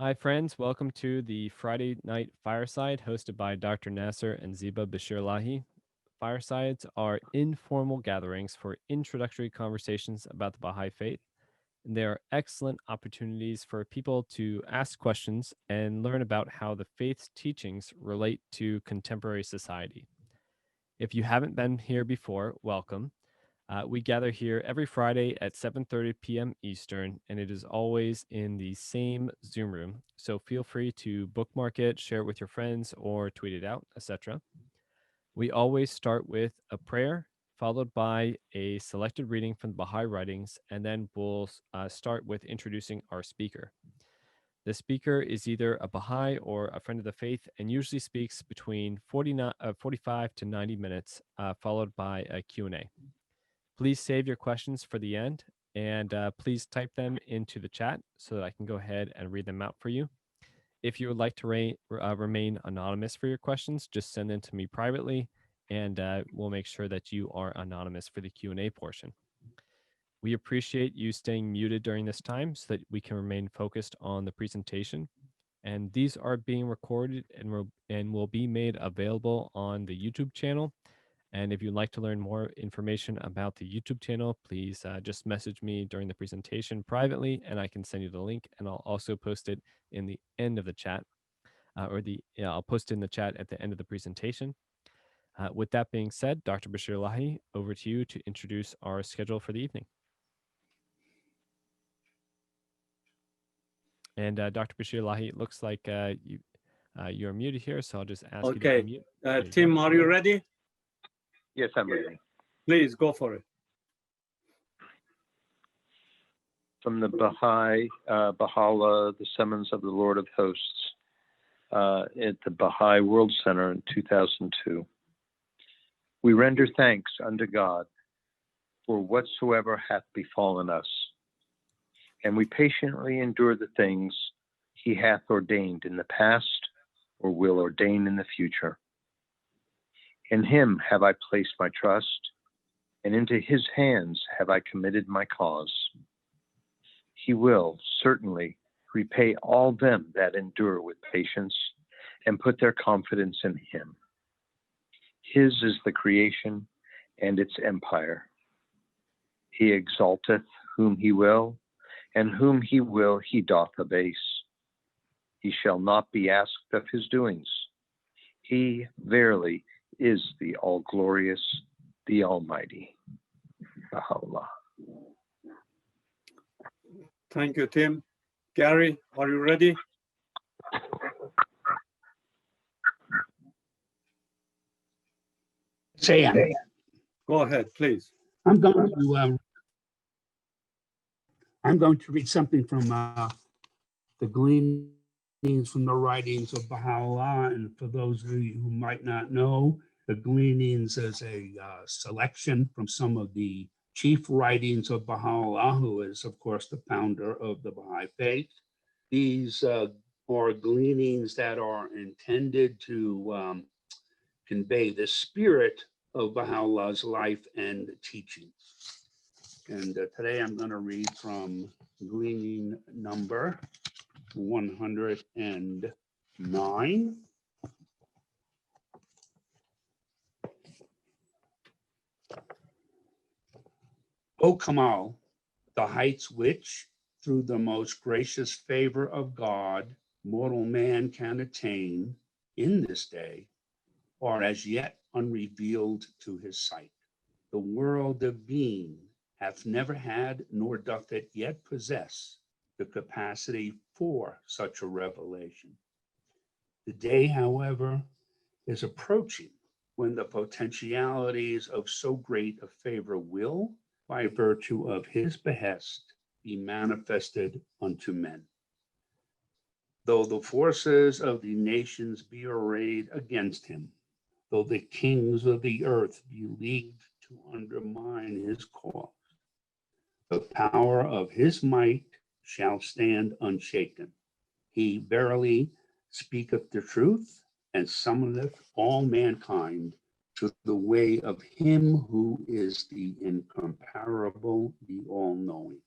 Hi, friends. Welcome to the Friday Night Fireside hosted by Dr. Nasser and Ziba Bashirelahi. Firesides are informal gatherings for introductory conversations about the Baha'i faith, and they are excellent opportunities for people to ask questions and learn about how the faith's teachings relate to contemporary society. If you haven't been here before, welcome. We gather here every Friday at 7:30 p.m. Eastern, and it is always in the same Zoom room. So feel free to bookmark it, share it with your friends, or tweet it out, etc. We always start with a prayer, followed by a selected reading from the Baha'i writings, and then we'll start with introducing our speaker. The speaker is either a Baha'i or a friend of the faith and usually speaks between 45 to 90 minutes, followed by a Q&A. Please save your questions for the end and please type them into the chat so that I can go ahead and read them out for you. If you would like to remain anonymous for your questions, just send them to me privately and we'll make sure that you are anonymous for the Q&A portion. We appreciate you staying muted during this time so that we can remain focused on the presentation. And these are being recorded and will be made available on the YouTube channel. And if you'd like to learn more information about the YouTube channel, please just message me during the presentation privately, and I can send you the link. And I'll also post it in the end of the chat, I'll post it in the chat at the end of the presentation. With that being said, Dr. Bashirelahi, over to you to introduce our schedule for the evening. And Dr. Bashirelahi, it looks like you're muted here, so I'll just ask you to unmute. Tim, are you ready? Yes, I'm ready. Please go for it. From the Baha'u'llah, the Summons of the Lord of Hosts, at the Baha'i World Center in 2002. We render thanks unto God for whatsoever hath befallen us, and we patiently endure the things he hath ordained in the past or will ordain in the future. In him have I placed my trust, and into his hands have I committed my cause. He will certainly repay all them that endure with patience and put their confidence in him. His is the creation and its empire. He exalteth whom he will, and whom he will he doth abase. He shall not be asked of his doings. He verily is the all-glorious, the Almighty. Baha'u'llah. Thank you, Tim. Gary, are you ready? Say Go ahead, please. I'm going to read something from the Gleams from the Writings of Baha'u'llah. And for those of you who might not know, the Gleanings is a selection from some of the chief writings of Baha'u'llah, who is, of course, the founder of the Baha'i faith. These are gleanings that are intended to convey the spirit of Baha'u'llah's life and teachings. And today I'm going to read from gleaning number 109. O Kamal, the heights which, through the most gracious favor of God, mortal man can attain in this day, are as yet unrevealed to his sight. The world of being hath never had, nor doth it yet possess, the capacity for such a revelation. The day, however, is approaching when the potentialities of so great a favor will, by virtue of his behest, be manifested unto men. Though the forces of the nations be arrayed against him, though the kings of the earth be leagued to undermine his cause, the power of his might shall stand unshaken. He verily speaketh the truth, and summoneth all mankind to the way of him who is the incomparable, the all-knowing.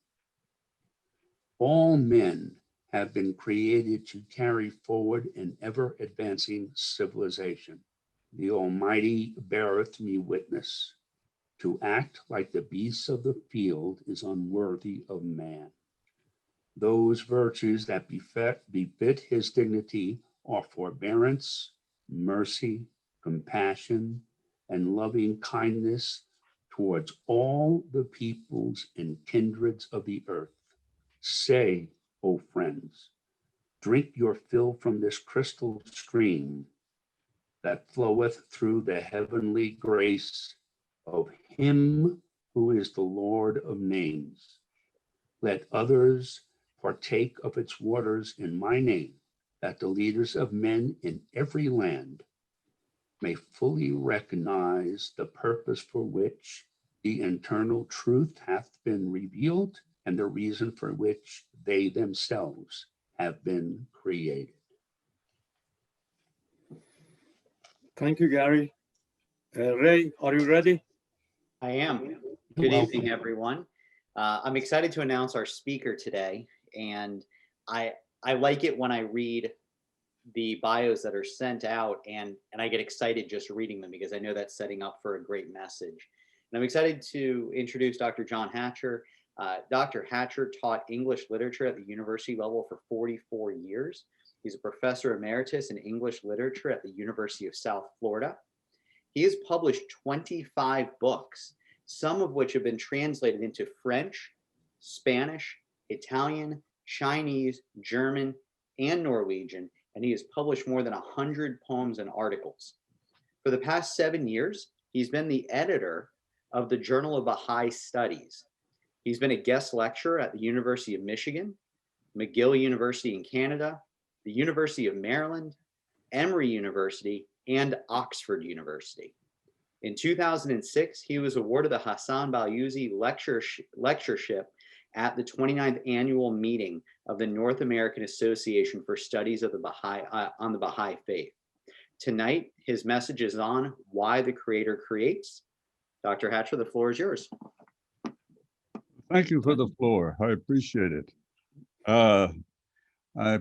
All men have been created to carry forward an ever-advancing civilization. The Almighty beareth me witness. To act like the beasts of the field is unworthy of man. Those virtues that befit his dignity are forbearance, mercy, compassion, and loving kindness towards all the peoples and kindreds of the earth. Say, O friends, drink your fill from this crystal stream that floweth through the heavenly grace of him who is the Lord of names. Let others partake of its waters in my name, that the leaders of men in every land may fully recognize the purpose for which the internal truth hath been revealed and the reason for which they themselves have been created. Thank you, Gary. Ray, are you ready? I am. Good evening, everyone. I'm excited to announce our speaker today, and I like it when I read the bios that are sent out, and I get excited just reading them because I know that's setting up for a great message. And I'm excited to introduce Dr. John Hatcher. Dr. Hatcher taught English literature at the university level for 44 years. He's a professor emeritus in English literature at the University of South Florida. He has published 25 books, some of which have been translated into French, Spanish, Italian, Chinese, German, and Norwegian, and he has published more than 100 poems and articles. For the past 7 years, he's been the editor of the Journal of Bahá'í Studies. He's been a guest lecturer at the University of Michigan, McGill University in Canada, the University of Maryland, Emory University, and Oxford University. In 2006, he was awarded the Hassan Balyuzi lectureship at the 29th annual meeting of the North American Association for Studies of the Baha'i on the Baha'i Faith. Tonight, his message is on why the Creator creates. Dr. Hatcher, the floor is yours. Thank you for the floor. I appreciate it. I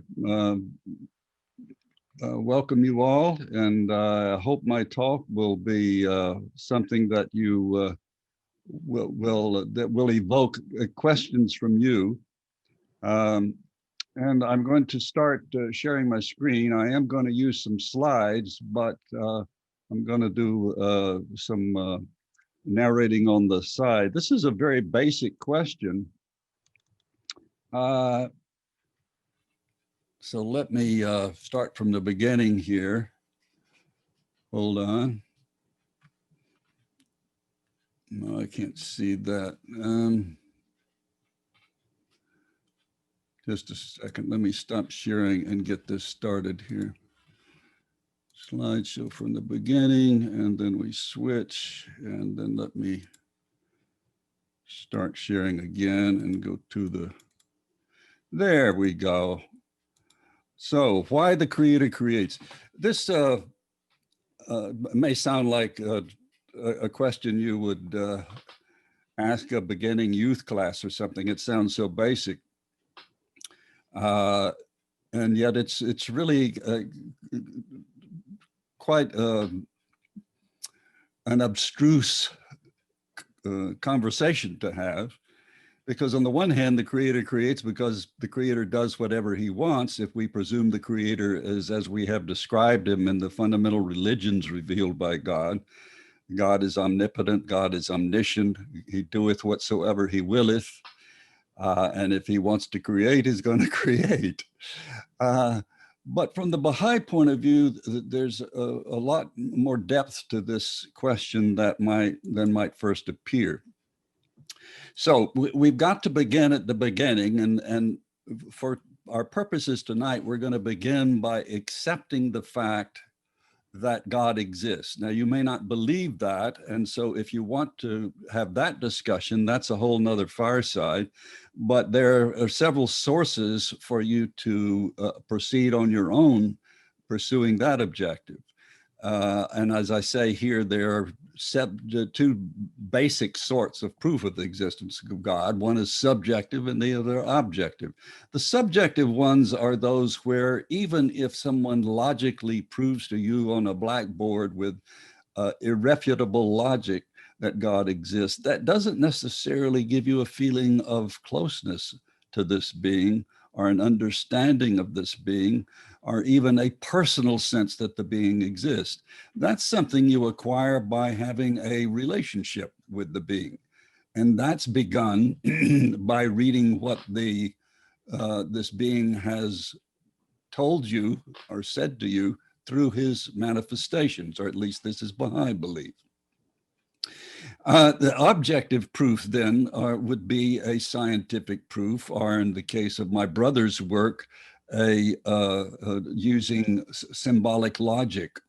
welcome you all, and I hope my talk will be something that you will evoke questions from you. And I'm going to start sharing my screen. I am going to use some slides, but I'm going to do some narrating on the side. This is a very basic question. So let me start from the beginning here. Hold on. No, I can't see that. Just a second. Let me stop sharing and get this started here. Slideshow from the beginning, and then we switch, and then let me start sharing again and go to the, there we go. So why the Creator creates. This may sound like a question you would ask a beginning youth class or something. It sounds so basic. And yet it's really quite an abstruse conversation to have. Because on the one hand, the Creator creates because the Creator does whatever he wants. If we presume the Creator is as we have described him in the fundamental religions revealed by God, God is omnipotent, God is omniscient, he doeth whatsoever he willeth. And if he wants to create, he's going to create. But from the Baha'i point of view, there's a lot more depth to this question than might first appear. So we've got to begin at the beginning, and for our purposes tonight, we're going to begin by accepting the fact that God exists. Now, you may not believe that, and so if you want to have that discussion, that's a whole nother fireside, but there are several sources for you to proceed on your own pursuing that objective. And as I say here, there are two basic sorts of proof of the existence of God. One is subjective and the other objective. The subjective ones are those where even if someone logically proves to you on a blackboard with irrefutable logic that God exists, that doesn't necessarily give you a feeling of closeness to this being or an understanding of this being, or even a personal sense that the being exists. That's something you acquire by having a relationship with the being. And that's begun by reading what this being has told you or said to you through his manifestations, or at least this is Baha'i belief. The objective proof then would be a scientific proof, or in the case of my brother's work, using symbolic logic,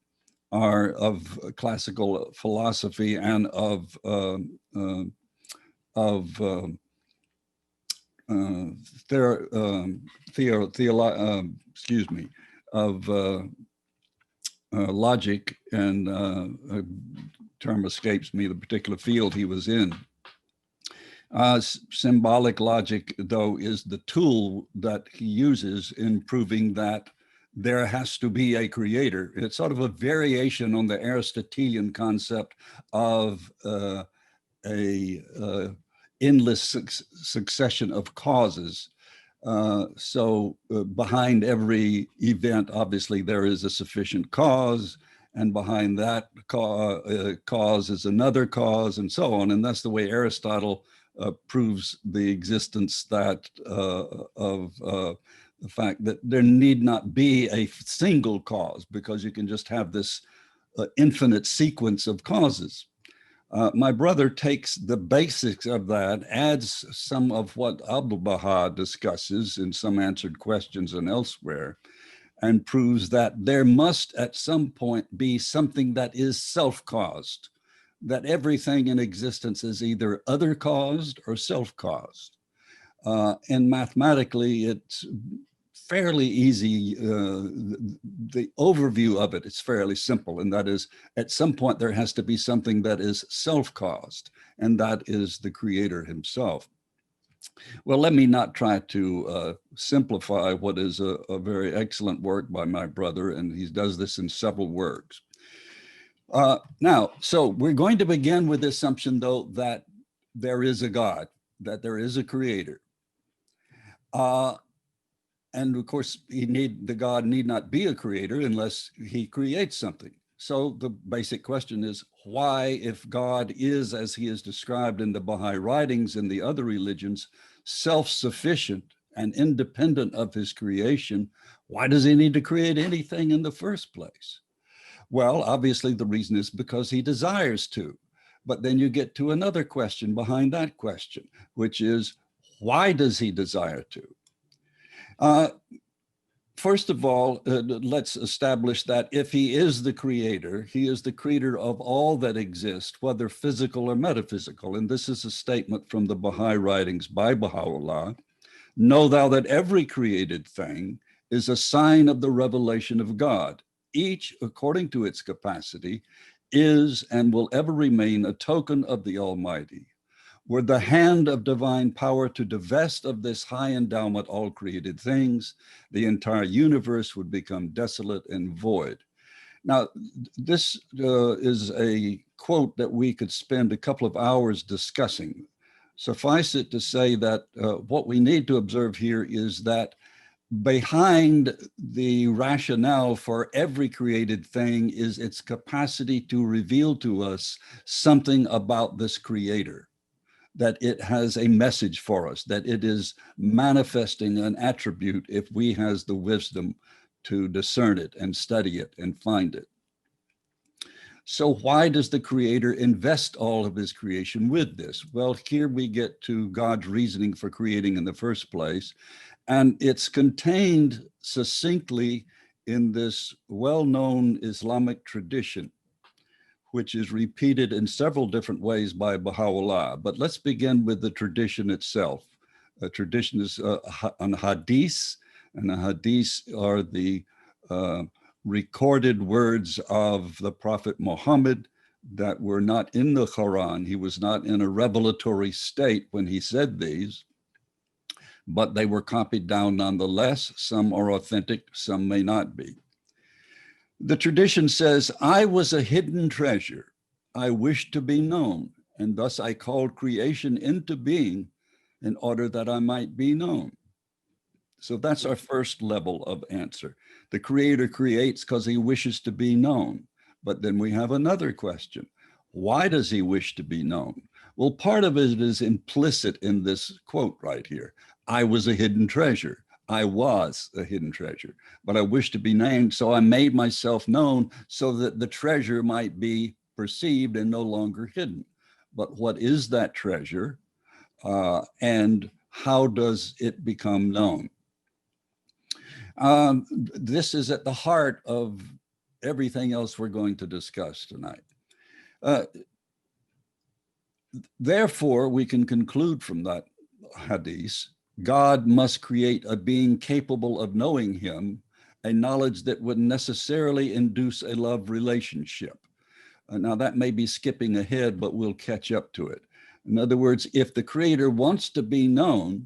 or of classical philosophy and of logic, and a term escapes me, the particular field he was in. Symbolic logic, though, is the tool that he uses in proving that there has to be a creator. It's sort of a variation on the Aristotelian concept of a endless succession of cause. Behind every event, obviously, there is a sufficient cause, and behind that cause is another cause, and so on. And that's the way Aristotle proves the existence of the fact that there need not be a single cause, because you can just have this infinite sequence of causes. My brother takes the basics of that, adds some of what Abdu'l-Baha discusses in Some Answered Questions and elsewhere, and proves that there must at some point be something that is self-caused, that everything in existence is either other-caused or self-caused. And mathematically, it's fairly easy. The overview of it is fairly simple, and that is, at some point there has to be something that is self-caused, and that is the creator himself. Well, let me not try to simplify what is a very excellent work by my brother, and he does this in several works. Now, so we're going to begin with the assumption, though, that there is a God, that there is a creator. And of course, the God need not be a creator unless he creates something. So the basic question is, why, if God is, as he is described in the Baha'i writings and the other religions, self-sufficient and independent of his creation, why does he need to create anything in the first place? Well, obviously the reason is because he desires to. But then you get to another question behind that question, which is, why does he desire to? First of all, let's establish that if he is the creator, he is the creator of all that exists, whether physical or metaphysical. And this is a statement from the Baha'i writings by Baha'u'llah. Know thou that every created thing is a sign of the revelation of God. Each, according to its capacity, is and will ever remain a token of the Almighty. Were the hand of divine power to divest of this high endowment all created things, the entire universe would become desolate and void. Now, this is a quote that we could spend a couple of hours discussing. Suffice it to say that what we need to observe here is that behind the rationale for every created thing is its capacity to reveal to us something about this creator, that it has a message for us, that it is manifesting an attribute if we has the wisdom to discern it and study it and find it. So why does the creator invest all of his creation with this? Well, here we get to God's reasoning for creating in the first place, and it's contained succinctly in this well-known Islamic tradition, which is repeated in several different ways by Baha'u'llah. But let's begin with the tradition itself. A tradition is an hadith, and the hadith are the recorded words of the Prophet Muhammad that were not in the Quran. He was not in a revelatory state when he said these, but they were copied down nonetheless. Some are authentic, some may not be. The tradition says, I was a hidden treasure. I wished to be known, and thus I called creation into being in order that I might be known. So that's our first level of answer. The Creator creates because he wishes to be known. But then we have another question. Why does he wish to be known? Well, part of it is implicit in this quote right here. I was a hidden treasure. I was a hidden treasure, but I wish to be named, so I made myself known so that the treasure might be perceived and no longer hidden. But what is that treasure, and how does it become known? This is at the heart of everything else we're going to discuss tonight. Therefore, we can conclude from that hadith, God must create a being capable of knowing him, a knowledge that would necessarily induce a love relationship. Now, that may be skipping ahead, but we'll catch up to it. In other words, if the Creator wants to be known,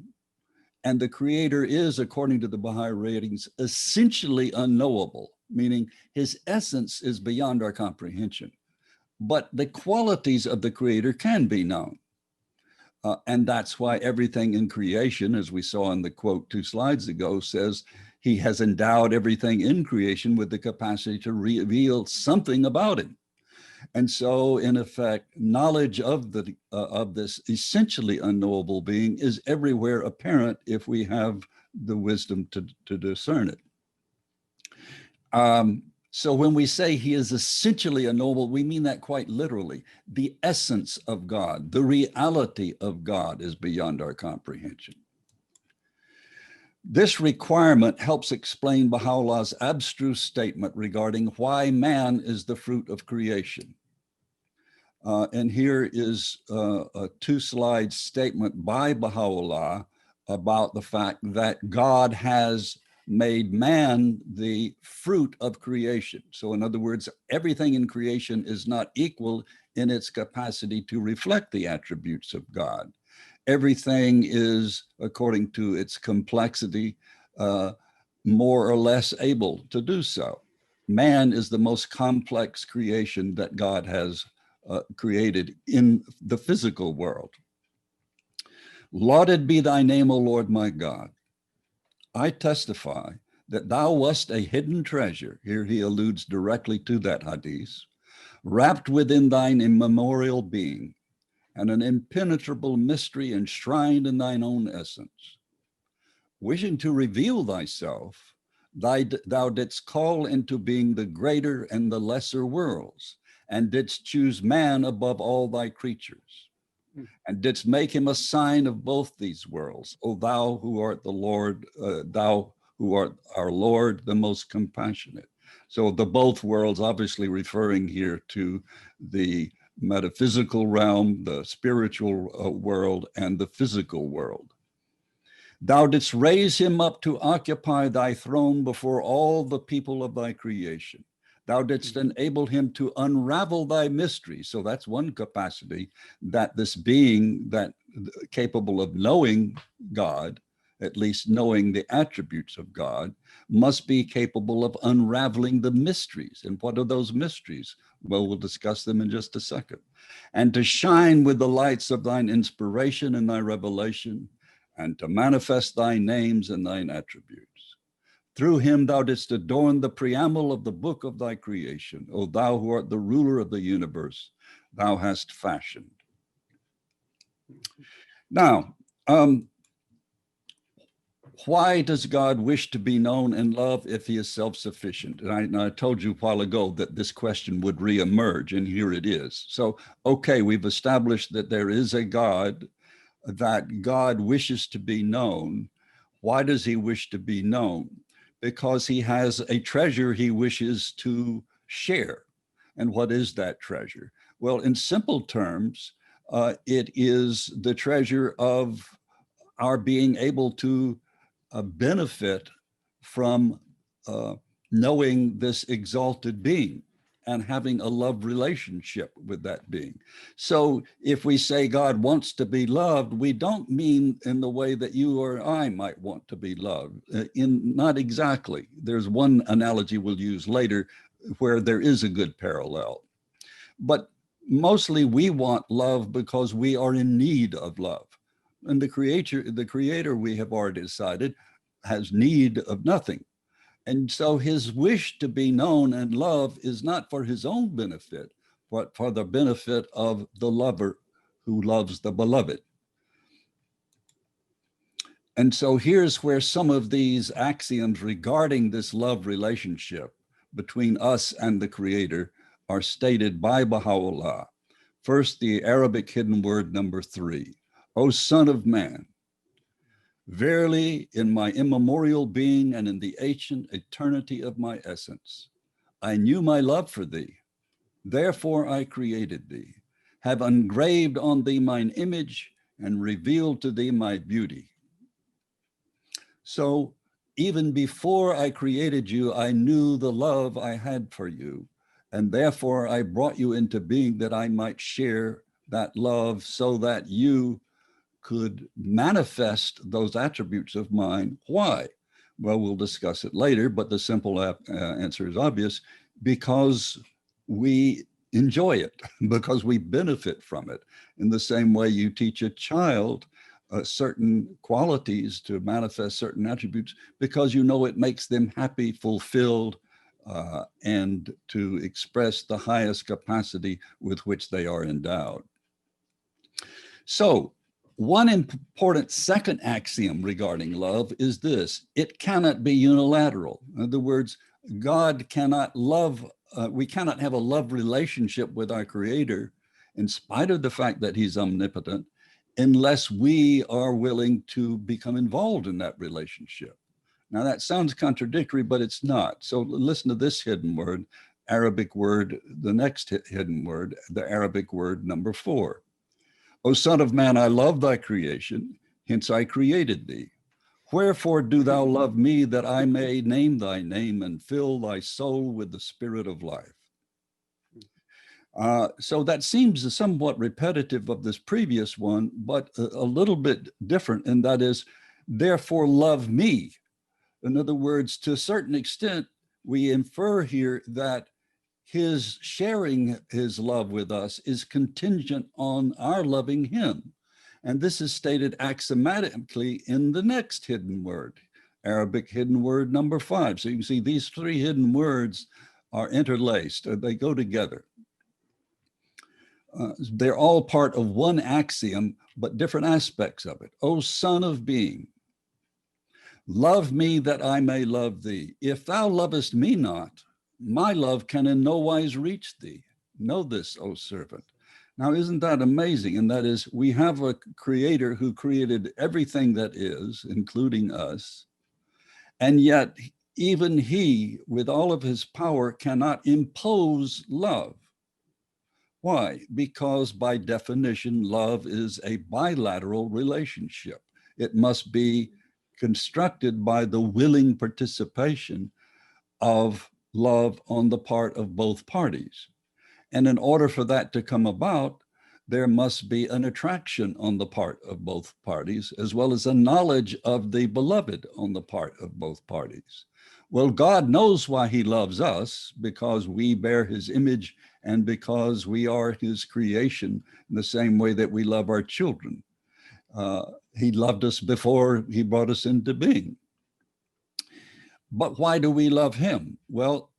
and the Creator is, according to the Baha'i writings, essentially unknowable, meaning his essence is beyond our comprehension, but the qualities of the Creator can be known. And that's why everything in creation, as we saw in the quote 2 slides ago, says he has endowed everything in creation with the capacity to reveal something about him. And so, in effect, knowledge of this essentially unknowable being is everywhere apparent if we have the wisdom to discern it. So when we say he is essentially unknowable, we mean that quite literally. The essence of God, the reality of God is beyond our comprehension. This requirement helps explain Baha'u'llah's abstruse statement regarding why man is the fruit of creation. And here is a 2-slide statement by Baha'u'llah about the fact that God has made man the fruit of creation. So in other words, everything in creation is not equal in its capacity to reflect the attributes of God. Everything is, according to its complexity, more or less able to do so. Man is the most complex creation that God has created in the physical world. Lauded be thy name, O Lord my God. I testify that thou wast a hidden treasure. Here he alludes directly to that hadith, wrapped within thine immemorial being, and an impenetrable mystery enshrined in thine own essence. Wishing to reveal thyself, thou didst call into being the greater and the lesser worlds, and didst choose man above all thy creatures, and didst make him a sign of both these worlds, O thou who art the Lord, thou who art our Lord, the most compassionate. So the both worlds obviously referring here to the metaphysical realm, the spiritual world, and the physical world. Thou didst raise him up to occupy thy throne before all the people of thy creation. Thou didst enable him to unravel thy mysteries. So that's one capacity that this being that capable of knowing God, at least knowing the attributes of God, must be capable of unraveling the mysteries. And what are those mysteries? Well, we'll discuss them in just a second. And to shine with the lights of thine inspiration and thy revelation, and to manifest thy names and thine attributes. Through him thou didst adorn the preamble of the book of thy creation. O thou who art the ruler of the universe, thou hast fashioned. Now, why does God wish to be known and loved if he is self-sufficient? And I told you a while ago that this question would reemerge, and here it is. So, okay, we've established that there is a God, that God wishes to be known. Why does he wish to be known? Because he has a treasure he wishes to share. And what is that treasure? Well, in simple terms, it is the treasure of our being able to benefit from knowing this exalted being and having a love relationship with that being. So if we say God wants to be loved, we don't mean in the way that you or I might want to be loved. Not exactly. There's one analogy we'll use later where there is a good parallel. But mostly we want love because we are in need of love. And the creator, we have already decided, has need of nothing. And so his wish to be known and loved is not for his own benefit, but for the benefit of the lover who loves the beloved. And so here's where some of these axioms regarding this love relationship between us and the Creator are stated by Baha'u'llah. First, the Arabic hidden word number 3, O Son of Man, verily, in my immemorial being and in the ancient eternity of my essence, I knew my love for thee. Therefore I created thee, have engraved on thee mine image and revealed to thee my beauty. So even before I created you, I knew the love I had for you. And therefore I brought you into being that I might share that love so that you could manifest those attributes of mine. Why? Well, we'll discuss it later, but the simple answer is obvious: because we enjoy it, because we benefit from it. In the same way you teach a child certain qualities to manifest certain attributes because you know it makes them happy, fulfilled, and to express the highest capacity with which they are endowed. So, one important second axiom regarding love is this: it cannot be unilateral. In other words, God cannot love, we cannot have a love relationship with our Creator, in spite of the fact that He's omnipotent, unless we are willing to become involved in that relationship. Now that sounds contradictory, but it's not. So listen to this hidden word, Arabic word, the next hidden word, the Arabic word number 4. O Son of Man, I love thy creation, hence I created thee. Wherefore do thou love me, that I may name thy name and fill thy soul with the spirit of life. So that seems somewhat repetitive of this previous one, but a little bit different, and that is, therefore love me. In other words, to a certain extent, we infer here that his sharing his love with us is contingent on our loving him. And this is stated axiomatically in the next hidden word, Arabic hidden word number 5. So you can see these 3 hidden words are interlaced, they go together. They're all part of one axiom, but different aspects of it. O Son of Being, love me that I may love thee. If thou lovest me not, my love can in no wise reach thee. Know this, O servant. Now, isn't that amazing? And that is, we have a Creator who created everything that is, including us. And yet, even he, with all of his power, cannot impose love. Why? Because by definition, love is a bilateral relationship. It must be constructed by the willing participation of love on the part of both parties. And in order for that to come about, there must be an attraction on the part of both parties, as well as a knowledge of the beloved on the part of both parties. Well, God knows why he loves us, because we bear his image and because we are his creation in the same way that we love our children. He loved us before he brought us into being. But why do we love him? Well,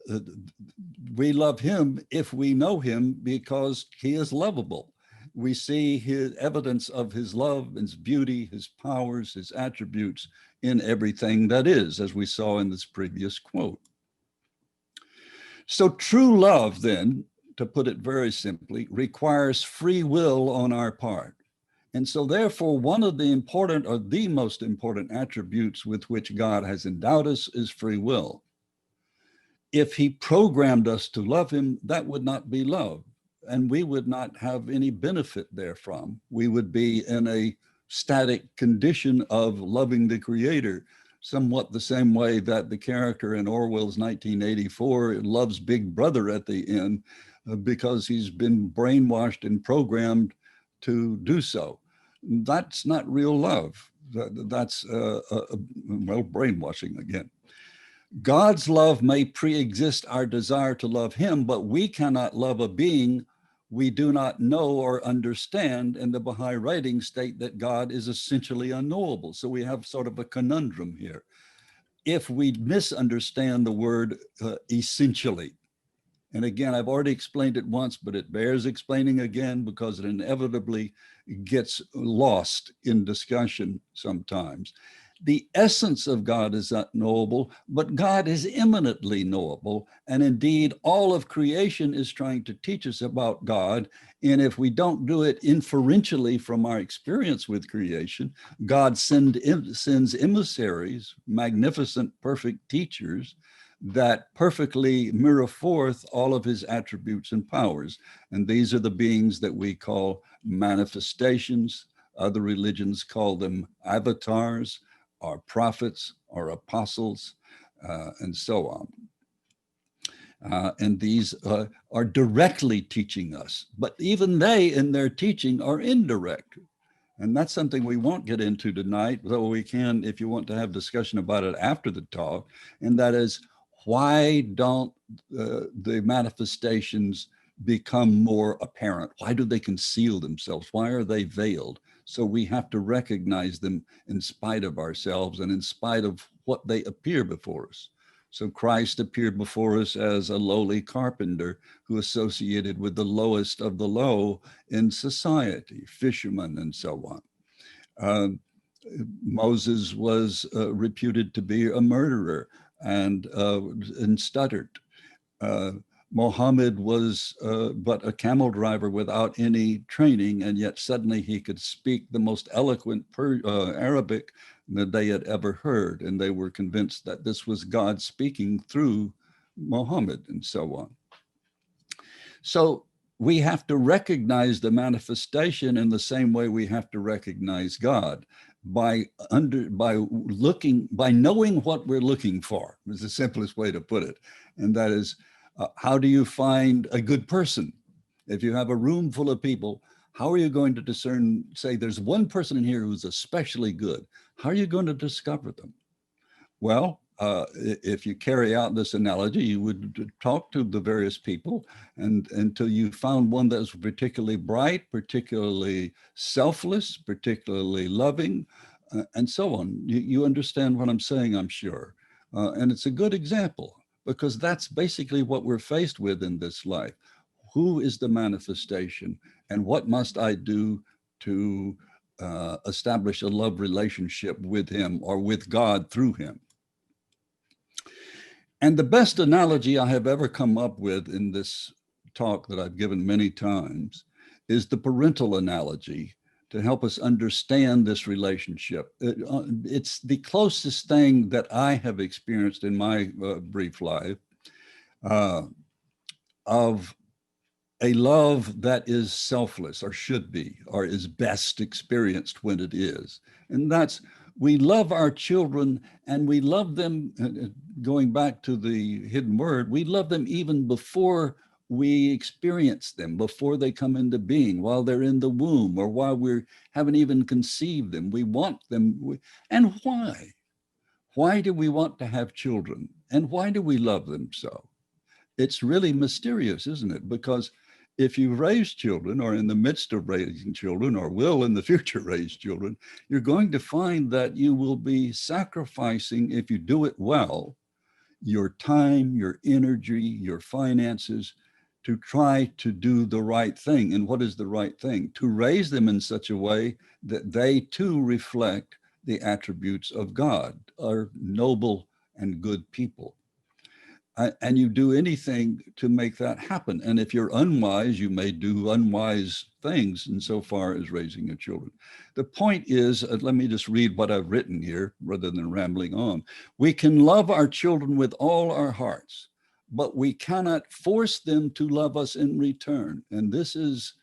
we love him if we know him because he is lovable. We see his evidence of his love, his beauty, his powers, his attributes in everything that is, as we saw in this previous quote. So true love, then, to put it very simply, requires free will on our part. And so therefore, one of the important, or the most important attributes with which God has endowed us is free will. If he programmed us to love him, that would not be love, and we would not have any benefit therefrom. We would be in a static condition of loving the Creator, somewhat the same way that the character in Orwell's 1984 loves Big Brother at the end because he's been brainwashed and programmed to do so. That's not real love. That's, well, brainwashing again. God's love may pre-exist our desire to love him, but we cannot love a being we do not know or understand, and the Baha'i writings state that God is essentially unknowable. So we have sort of a conundrum here. If we misunderstand the word essentially, and again, I've already explained it once, but it bears explaining again because it inevitably gets lost in discussion sometimes. The essence of God is not knowable, but God is immanently knowable. And indeed, all of creation is trying to teach us about God. And if we don't do it inferentially from our experience with creation, God sends emissaries, magnificent, perfect teachers that perfectly mirror forth all of his attributes and powers. And these are the beings that we call manifestations. Other religions call them avatars, or prophets, or apostles, and so on. And these are directly teaching us, but even they in their teaching are indirect. And that's something we won't get into tonight, though we can if you want to have discussion about it after the talk. And that is, why don't the manifestations become more apparent? Why do they conceal themselves? Why are they veiled? So we have to recognize them in spite of ourselves and in spite of what they appear before us. So Christ appeared before us as a lowly carpenter who associated with the lowest of the low in society, fishermen and so on. Moses was reputed to be a murderer and stuttered. Muhammad was but a camel driver without any training, and yet suddenly he could speak the most eloquent Arabic that they had ever heard, and they were convinced that this was God speaking through Muhammad, and so on. So we have to recognize the manifestation in the same way we have to recognize God, by knowing what we're looking for, is the simplest way to put it. And that is, how do you find a good person? If you have a room full of people, how are you going to discern, say there's one person in here who's especially good? How are you going to discover them? Well, if you carry out this analogy, you would talk to the various people and until you found one that was particularly bright, particularly selfless, particularly loving, and so on. You understand what I'm saying, I'm sure. And it's a good example, because that's basically what we're faced with in this life. Who is the manifestation, and what must I do to establish a love relationship with him or with God through him? And the best analogy I have ever come up with in this talk that I've given many times is the parental analogy, to help us understand this relationship. It's the closest thing that I have experienced in my brief life of a love that is selfless, or should be, or is best experienced when it is. And that's, we love our children, and we love them, going back to the hidden word, we love them even before we experience them, before they come into being, while they're in the womb, or while we haven't even conceived them. We want them. And why? Why do we want to have children? And why do we love them so? It's really mysterious, isn't it? Because if you raise children, or in the midst of raising children, or will in the future raise children, you're going to find that you will be sacrificing, if you do it well, your time, your energy, your finances, to try to do the right thing. And what is the right thing? To raise them in such a way that they too reflect the attributes of God, are noble and good people. And you do anything to make that happen. And if you're unwise, you may do unwise things insofar as raising your children. The point is, let me just read what I've written here rather than rambling on. We can love our children with all our hearts, but we cannot force them to love us in return. And this is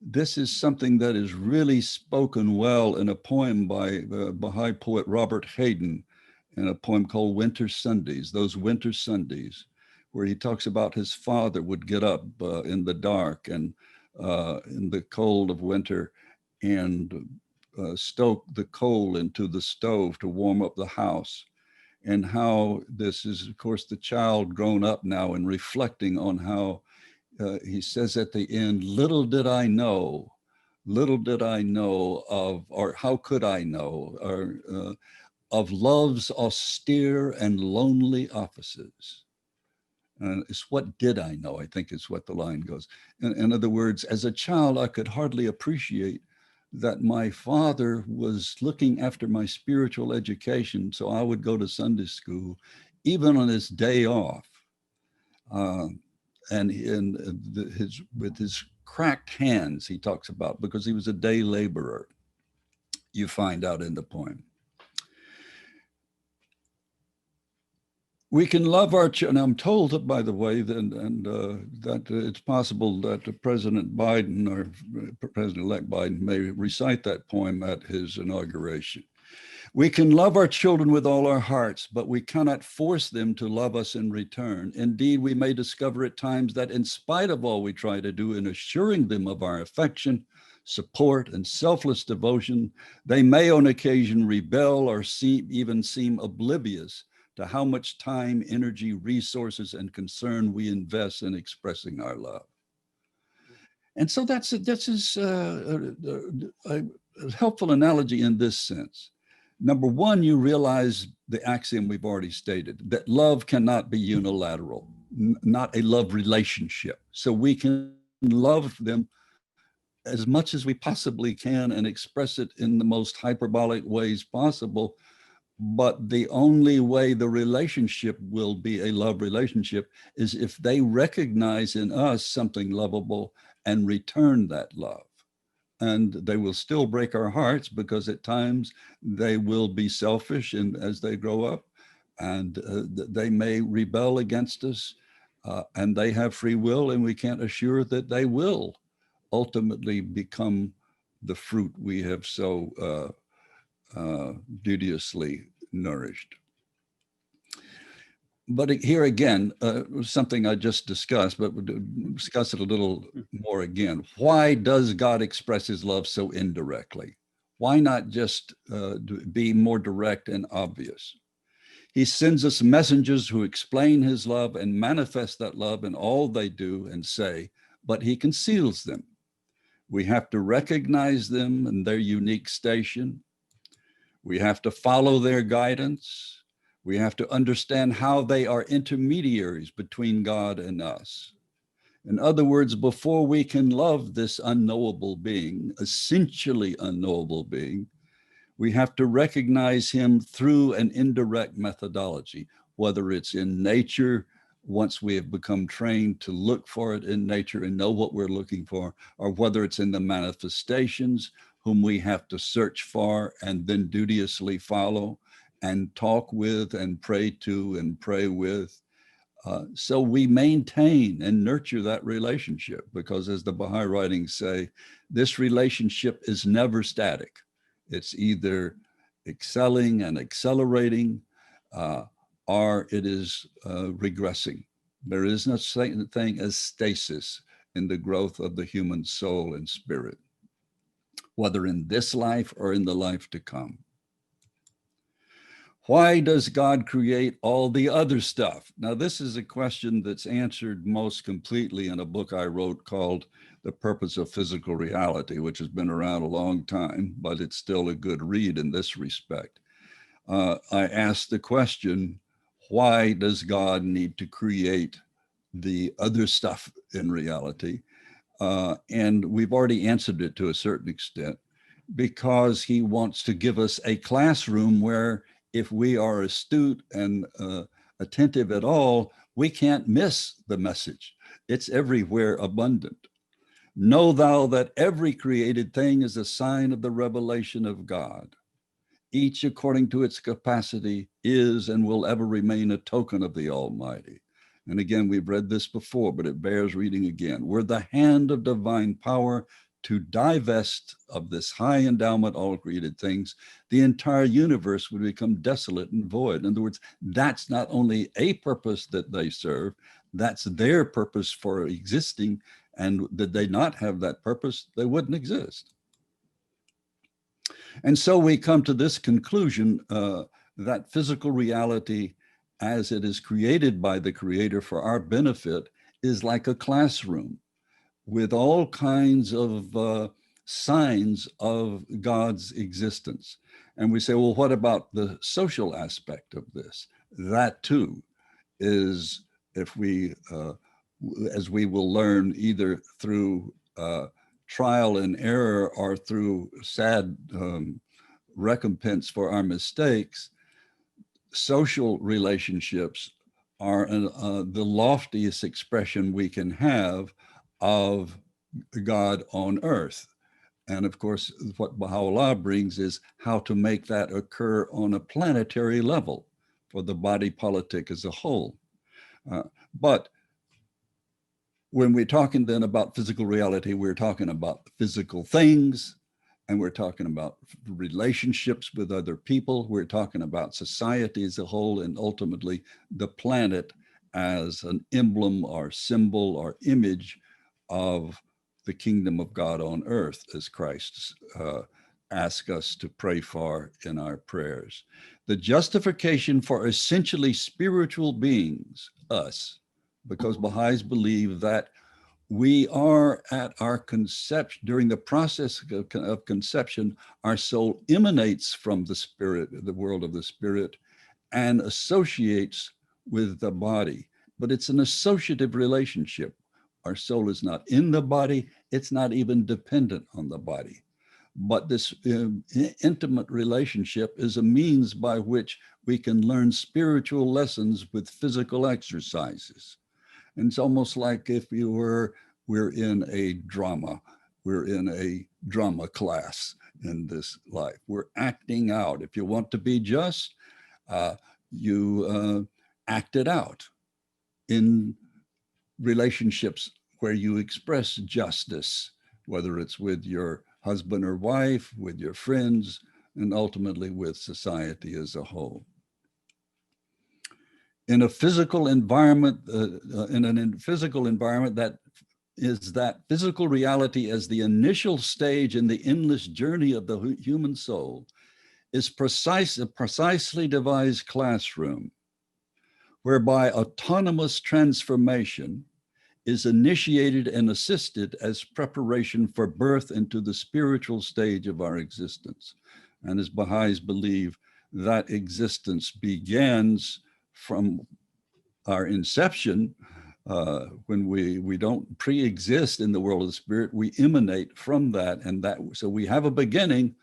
this is something that is really spoken well in a poem by Baha'i poet Robert Hayden, in a poem called Winter Sundays, those winter Sundays, where he talks about his father would get up in the dark and in the cold of winter and stoke the coal into the stove to warm up the house. And how this is, of course, the child grown up now and reflecting on how he says at the end, little did I know of, or how could I know, or of love's austere and lonely offices. And it's what did I know, I think is what the line goes. In other words, as a child, I could hardly appreciate that my father was looking after my spiritual education. So I would go to Sunday school, even on his day off. And with his cracked hands, he talks about, because he was a day laborer, you find out in the poem. We can love our children. I'm told, by the way, that it's possible that President Biden or President-elect Biden may recite that poem at his inauguration. We can love our children with all our hearts, but we cannot force them to love us in return. Indeed, we may discover at times that in spite of all we try to do in assuring them of our affection, support, and selfless devotion, they may on occasion rebel or even seem oblivious to how much time, energy, resources, and concern we invest in expressing our love. And so this is a helpful analogy in this sense. Number one, you realize the axiom we've already stated, that love cannot be unilateral, not a love relationship. So we can love them as much as we possibly can and express it in the most hyperbolic ways possible. But the only way the relationship will be a love relationship is if they recognize in us something lovable and return that love. And they will still break our hearts because at times they will be selfish and as they grow up, and they may rebel against us, and they have free will, and we can't assure that they will ultimately become the fruit we have so duteously nourished. But here again, something I just discussed, but we'll discuss it a little more again. Why does God express his love so indirectly? Why not just be more direct and obvious? He sends us messengers who explain his love and manifest that love in all they do and say, but he conceals them. We have to recognize them and their unique station. We have to follow their guidance. We have to understand how they are intermediaries between God and us. In other words, before we can love this unknowable being, essentially unknowable being, we have to recognize him through an indirect methodology, whether it's in nature, once we have become trained to look for it in nature and know what we're looking for, or whether it's in the manifestations, whom we have to search for and then duteously follow and talk with and pray to and pray with. So we maintain and nurture that relationship because, as the Baha'i writings say, this relationship is never static. It's either excelling and accelerating, or it is regressing. There is no such thing as stasis in the growth of the human soul and spirit, whether in this life or in the life to come. Why does God create all the other stuff? Now, this is a question that's answered most completely in a book I wrote called The Purpose of Physical Reality, which has been around a long time, but it's still a good read in this respect. I asked the question, why does God need to create the other stuff in reality? And we've already answered it to a certain extent, because he wants to give us a classroom where if we are astute and attentive at all, we can't miss the message. It's everywhere abundant. Know thou that every created thing is a sign of the revelation of God. Each according to its capacity is and will ever remain a token of the Almighty. And again, we've read this before, but it bears reading again. We're the hand of divine power to divest of this high endowment, all created things, the entire universe would become desolate and void. In other words, that's not only a purpose that they serve, that's their purpose for existing. And did they not have that purpose, they wouldn't exist. And so we come to this conclusion that physical reality, as it is created by the Creator for our benefit, is like a classroom with all kinds of signs of God's existence. And we say, well, what about the social aspect of this? That too is, if we, as we will learn either through trial and error or through sad recompense for our mistakes, social relationships are the loftiest expression we can have of God on earth. And of course, what Baha'u'llah brings is how to make that occur on a planetary level for the body politic as a whole. But when we're talking then about physical reality, we're talking about physical things, and we're talking about relationships with other people. We're talking about society as a whole, and ultimately the planet as an emblem or symbol or image of the kingdom of God on earth, as Christ asks us to pray for in our prayers. The justification for essentially spiritual beings, us, because Baha'is believe that we are at our conception, during the process of conception, our soul emanates from the spirit, the world of the spirit, and associates with the body. But it's an associative relationship. Our soul is not in the body. It's not even dependent on the body. But this intimate relationship is a means by which we can learn spiritual lessons with physical exercises. And it's almost like if we're in a drama, we're in a drama class in this life. We're acting out. If you want to be just, you act it out in relationships where you express justice, whether it's with your husband or wife, with your friends, and ultimately with society as a whole. In a physical environment, physical environment, that is that physical reality as the initial stage in the endless journey of the human soul is a precisely devised classroom whereby autonomous transformation is initiated and assisted as preparation for birth into the spiritual stage of our existence. And as Baha'is believe, that existence begins from our inception, when we don't pre-exist in the world of the spirit, we emanate from that, so we have a beginning,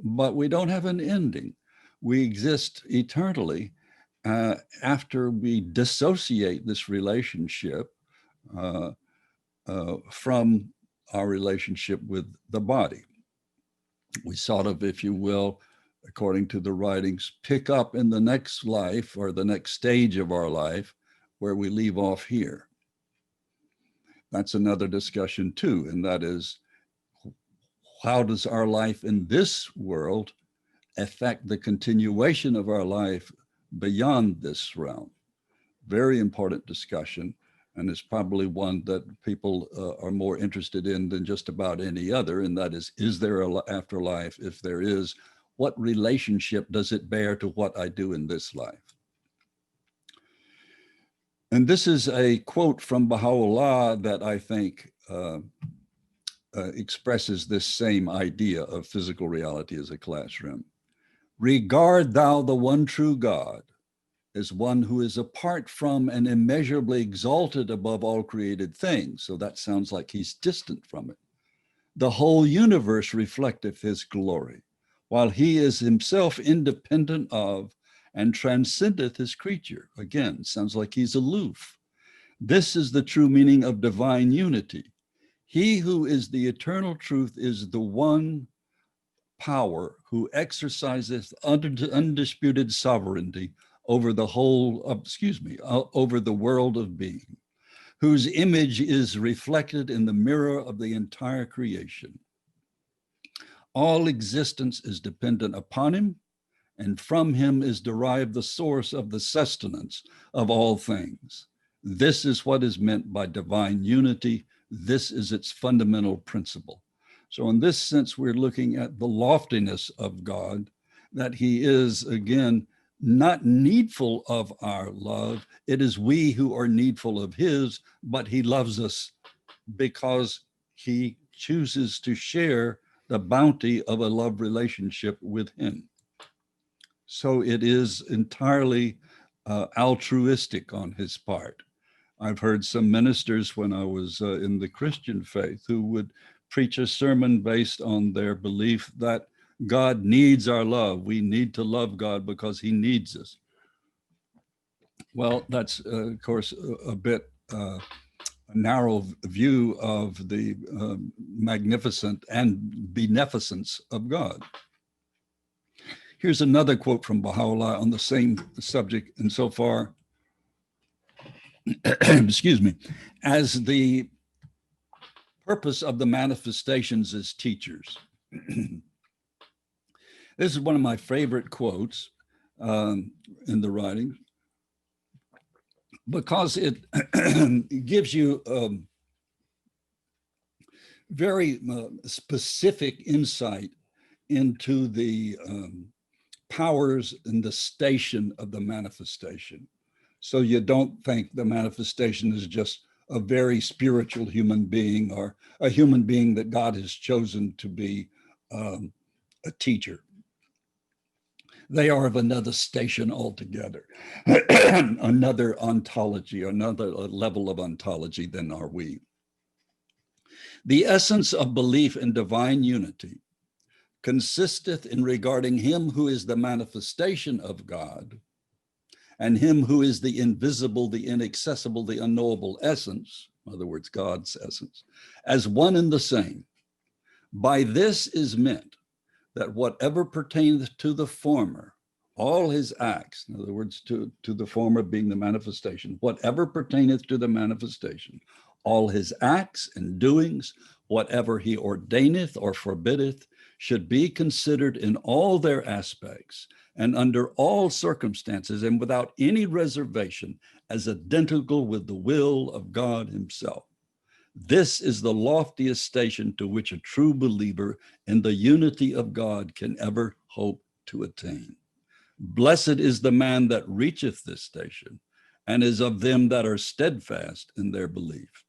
but we don't have an ending. We exist eternally after we dissociate this relationship from our relationship with the body. We sort of, if you will, according to the writings, pick up in the next life or the next stage of our life where we leave off here. That's another discussion too, and that is, how does our life in this world affect the continuation of our life beyond this realm? Very important discussion, and it's probably one that people are more interested in than just about any other, and that is there an afterlife? If there is, what relationship does it bear to what I do in this life? And this is a quote from Baha'u'llah that I think expresses this same idea of physical reality as a classroom. Regard thou the one true God as one who is apart from and immeasurably exalted above all created things. So that sounds like he's distant from it. The whole universe reflecteth his glory, while he is himself independent of and transcendeth his creature. Again, sounds like he's aloof. This is the true meaning of divine unity. He who is the eternal truth is the one power who exercises undisputed sovereignty over the over the world of being, whose image is reflected in the mirror of the entire creation. All existence is dependent upon him, and from him is derived the source of the sustenance of all things. This is what is meant by divine unity. This is its fundamental principle. So in this sense, we're looking at the loftiness of God, that he is, again, not needful of our love. It is we who are needful of his, but he loves us because he chooses to share the bounty of a love relationship with him. So it is entirely altruistic on his part. I've heard some ministers when I was in the Christian faith who would preach a sermon based on their belief that God needs our love. We need to love God because he needs us. Well, that's, of course, a bit a narrow view of the magnificent and beneficence of God. Here's another quote from Baha'u'llah on the same subject insofar, excuse me, as the purpose of the manifestations as teachers. This is one of my favorite quotes in the writing, because it gives you very specific insight into the powers and the station of the manifestation. So you don't think the manifestation is just a very spiritual human being or a human being that God has chosen to be a teacher. They are of another station altogether, another ontology, another level of ontology than are we. The essence of belief in divine unity consisteth in regarding him who is the manifestation of God and him who is the invisible, the inaccessible, the unknowable essence, in other words, God's essence, as one and the same. By this is meant that whatever pertaineth to the former, all his acts, in other words, to the former being the manifestation, whatever pertaineth to the manifestation, all his acts and doings, whatever he ordaineth or forbiddeth, should be considered in all their aspects and under all circumstances and without any reservation as identical with the will of God himself. This is the loftiest station to which a true believer in the unity of God can ever hope to attain. Blessed is the man that reacheth this station and is of them that are steadfast in their belief.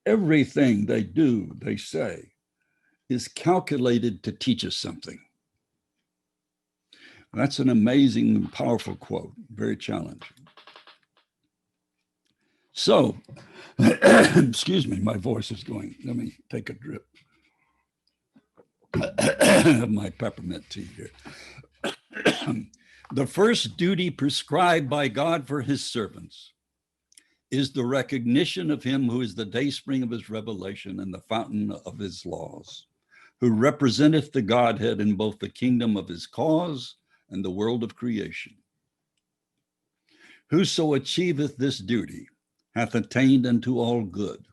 Everything they do, they say, is calculated to teach us something. That's an amazing and powerful quote, very challenging. So, excuse me, my voice is going. Let me take a drip of my peppermint tea here. The first duty prescribed by God for his servants is the recognition of him who is the dayspring of his revelation and the fountain of his laws, who representeth the Godhead in both the kingdom of his cause and the world of creation. Whoso achieveth this duty hath attained unto all good,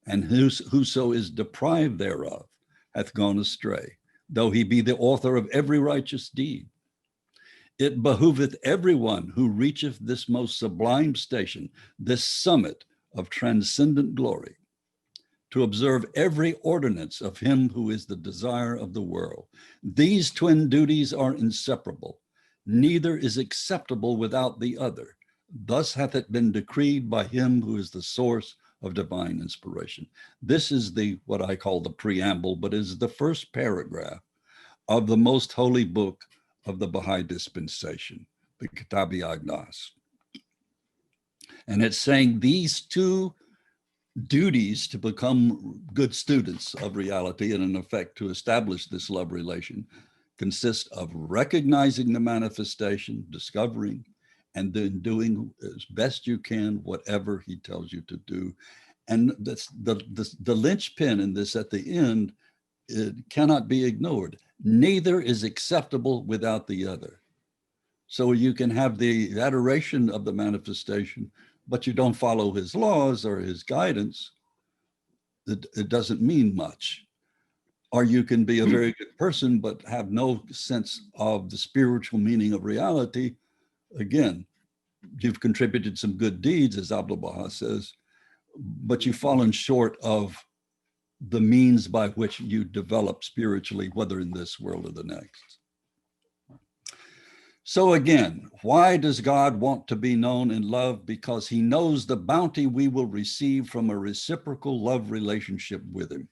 and whoso is deprived thereof hath gone astray, though he be the author of every righteous deed. It behooveth everyone who reacheth this most sublime station, this summit of transcendent glory, to observe every ordinance of him who is the desire of the world. These twin duties are inseparable. Neither is acceptable without the other. Thus hath it been decreed by him who is the source of divine inspiration. This is what I call the preamble, but is the first paragraph of the most holy book of the Baha'i dispensation, the Kitab-i-Agnas. And it's saying these two duties to become good students of reality and in effect to establish this love relation consist of recognizing the manifestation, discovering, and then doing as best you can whatever he tells you to do. And that's the linchpin in this at the end, it cannot be ignored. Neither is acceptable without the other. So you can have the adoration of the manifestation, but you don't follow his laws or his guidance. It doesn't mean much. or you can be a very good person but have no sense of the spiritual meaning of reality. Again, you've contributed some good deeds, as Abdu'l-Baha says, but you've fallen short of the means by which you develop spiritually, whether in this world or the next. So again, why does God want to be known and loved? Because he knows the bounty we will receive from a reciprocal love relationship with him.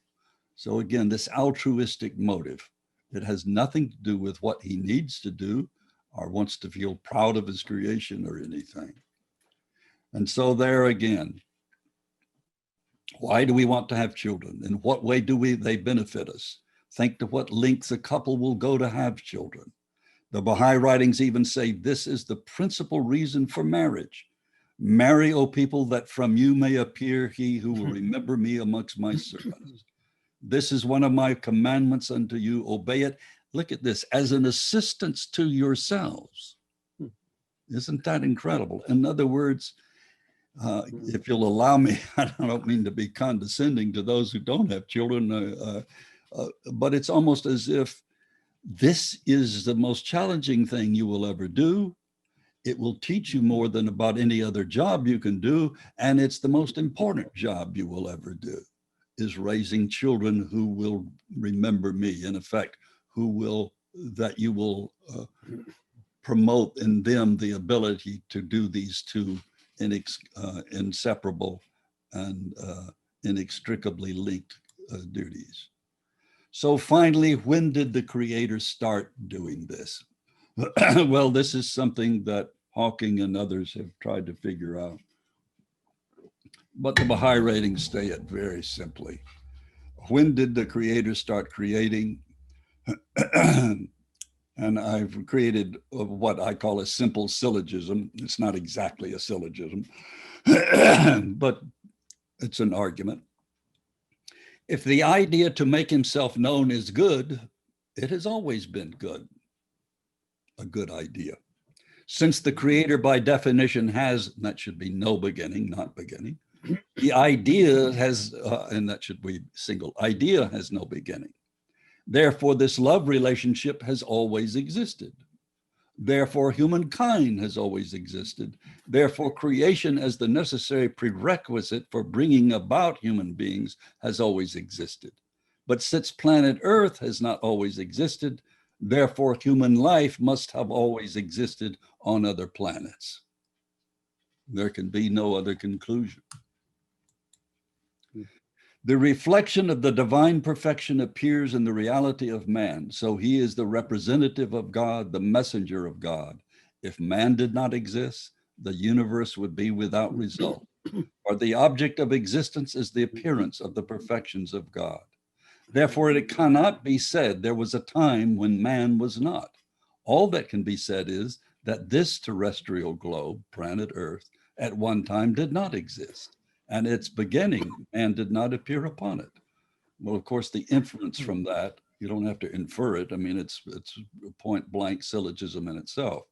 So again, this altruistic motive, it has nothing to do with what he needs to do or wants to feel proud of his creation or anything. And so there again, why do we want to have children? In what way do they benefit us? Think to what lengths a couple will go to have children. The Baha'i writings even say this is the principal reason for marriage. Marry, O people, that from you may appear he who will remember me amongst my servants. This is one of my commandments unto you. Obey it. Look at this, as an assistance to yourselves. Isn't that incredible? In other words, if you'll allow me, I don't mean to be condescending to those who don't have children, but it's almost as if this is the most challenging thing you will ever do. It will teach you more than about any other job you can do. And it's the most important job you will ever do, is raising children who will remember me, in effect, that you will promote in them the ability to do these two inseparable and inextricably linked duties. So finally, when did the Creator start doing this? Well, this is something that Hawking and others have tried to figure out. But the Baha'i writings state it very simply. When did the Creator start creating? And I've created what I call a simple syllogism. It's not exactly a syllogism, but it's an argument. If the idea to make himself known is good, it has always been good, a good idea. Since the Creator by definition has, and that should be no beginning, not beginning, the idea has, and that should be single, idea has no beginning. Therefore, this love relationship has always existed. Therefore, humankind has always existed. Therefore, creation as the necessary prerequisite for bringing about human beings has always existed. But since planet Earth has not always existed, therefore, human life must have always existed on other planets. There can be no other conclusion. The reflection of the divine perfection appears in the reality of man. So he is the representative of God, the messenger of God. If man did not exist, the universe would be without result. Or the object of existence is the appearance of the perfections of God. Therefore, it cannot be said there was a time when man was not. All that can be said is that this terrestrial globe, planet Earth, at one time did not exist. And its beginning, man did not appear upon it. Well, of course, the inference from that, you don't have to infer it. I mean, it's a point blank syllogism in itself,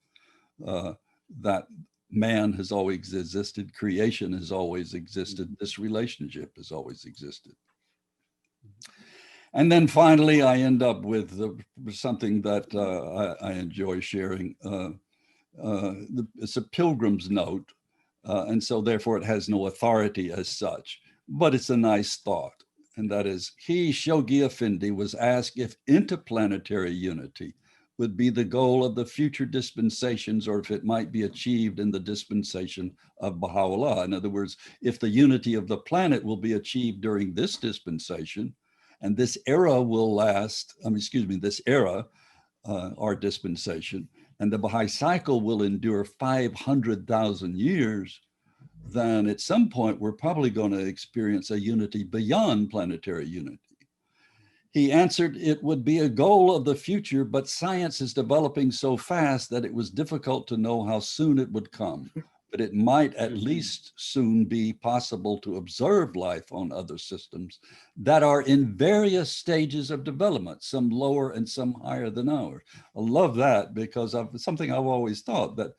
that man has always existed, creation has always existed, this relationship has always existed. And then finally, I end up with something that I enjoy sharing. It's a pilgrim's note. And so therefore it has no authority as such, but it's a nice thought. And that is, Shoghi Effendi, was asked if interplanetary unity would be the goal of the future dispensations, or if it might be achieved in the dispensation of Baha'u'llah. In other words, if the unity of the planet will be achieved during this dispensation, and this era will last, this era, our dispensation, and the Baha'i cycle will endure 500,000 years, then at some point we're probably going to experience a unity beyond planetary unity. He answered, it would be a goal of the future, but science is developing so fast that it was difficult to know how soon it would come. But it might at least soon be possible to observe life on other systems that are in various stages of development, some lower and some higher than ours. I love that, because of something I've always thought, that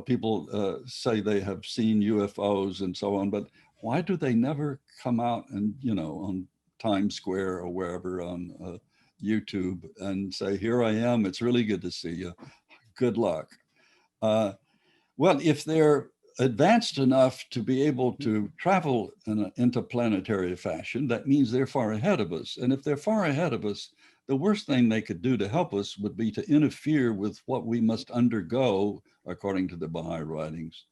people say they have seen UFOs and so on, but why do they never come out and, on Times Square or wherever on YouTube and say, here I am. It's really good to see you. Good luck. Well, if they're advanced enough to be able to travel in an interplanetary fashion, that means they're far ahead of us. And if they're far ahead of us, the worst thing they could do to help us would be to interfere with what we must undergo, according to the Baha'i writings,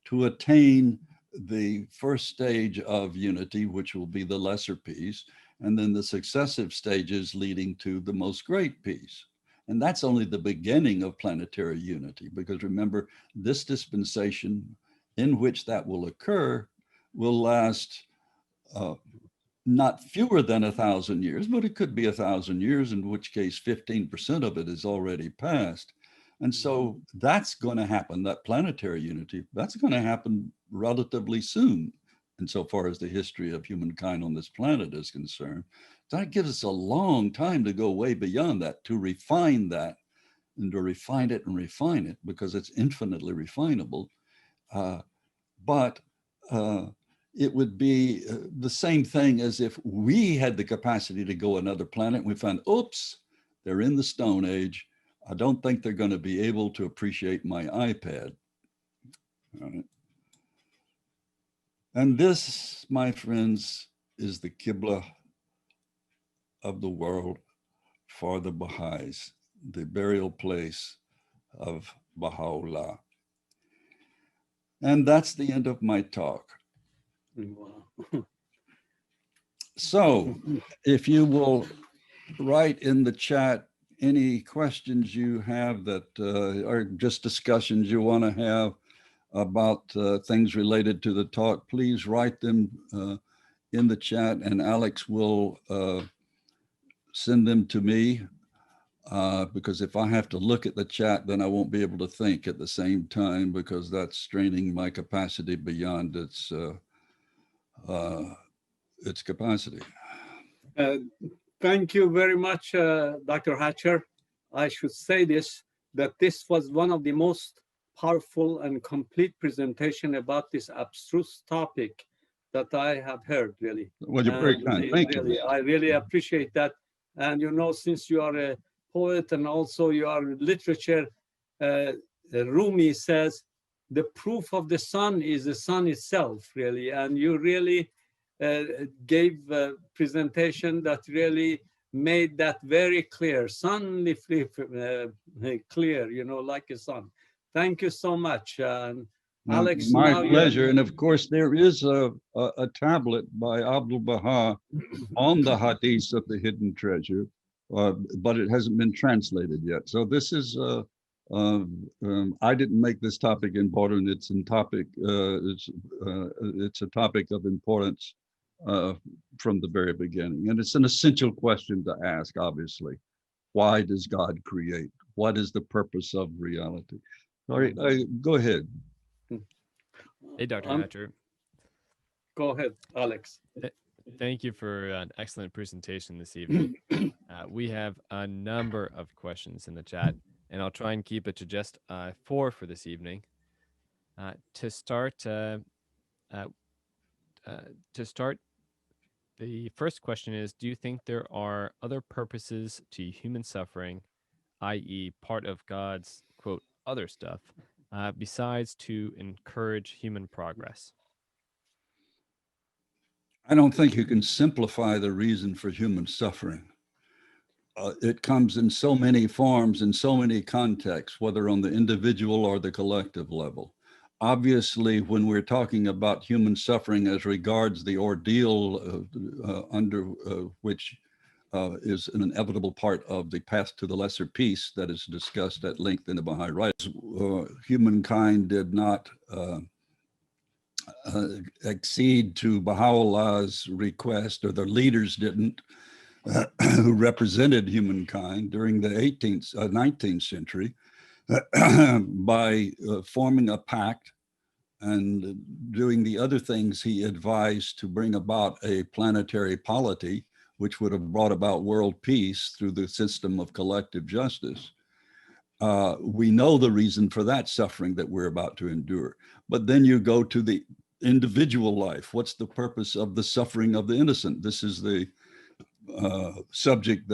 to attain the first stage of unity, which will be the lesser peace, and then the successive stages leading to the most great peace. And that's only the beginning of planetary unity, because remember, this dispensation in which that will occur will last not fewer than 1,000 years, but it could be 1,000 years, in which case 15% of it is already passed. And so that's going to happen, that planetary unity, that's going to happen relatively soon, insofar as the history of humankind on this planet is concerned. That gives us a long time to go way beyond that, to refine that, and to refine it and refine it, because it's infinitely refinable. But it would be the same thing as if we had the capacity to go another planet and we found, oops, they're in the Stone Age. I don't think they're going to be able to appreciate my iPad. All right. And this, my friends, is the Qibla of the world for the Baha'is, the burial place of Baha'u'llah. And that's the end of my talk. Wow. So if you will write in the chat any questions you have that are just discussions you want to have about things related to the talk, please write them in the chat, and Alex will send them to me, because if I have to look at the chat, then I won't be able to think at the same time, because that's straining my capacity beyond its capacity. Thank you very much, Dr. Hatcher. I should say this, that this was one of the most powerful and complete presentation about this abstruse topic that I have heard, really. Well, you're very kind. Thank you. I really appreciate that. And you know, since you are a poet and also you are literature, Rumi says, the proof of the sun is the sun itself, really. And you really gave a presentation that really made that very clear, clear, you know, like a sun. Thank you so much. Alex, my pleasure. And of course, there is a tablet by Abdul Baha on the hadiths of the hidden treasure, but it hasn't been translated yet. So this is, I didn't make this topic important. It's a topic of importance from the very beginning. And it's an essential question to ask, obviously. Why does God create? What is the purpose of reality? All right, go ahead. Hey, Dr. Hatcher. Go ahead, Alex. Thank you for an excellent presentation this evening. We have a number of questions in the chat, and I'll try and keep it to just 4 for this evening. To start, the first question is, do you think there are other purposes to human suffering, i.e. part of God's, quote, other stuff, besides to encourage human progress? I don't think you can simplify the reason for human suffering. It comes in so many forms, in so many contexts, whether on the individual or the collective level. Obviously, when we're talking about human suffering as regards the ordeal under which is an inevitable part of the path to the lesser peace that is discussed at length in the Baha'i writings, humankind did not accede to Baha'u'llah's request, or the leaders didn't, who represented humankind during the 19th century, by forming a pact and doing the other things he advised to bring about a planetary polity, which would have brought about world peace through the system of collective justice. We know the reason for that suffering that we're about to endure. But then you go to the individual life. What's the purpose of the suffering of the innocent? This is the subject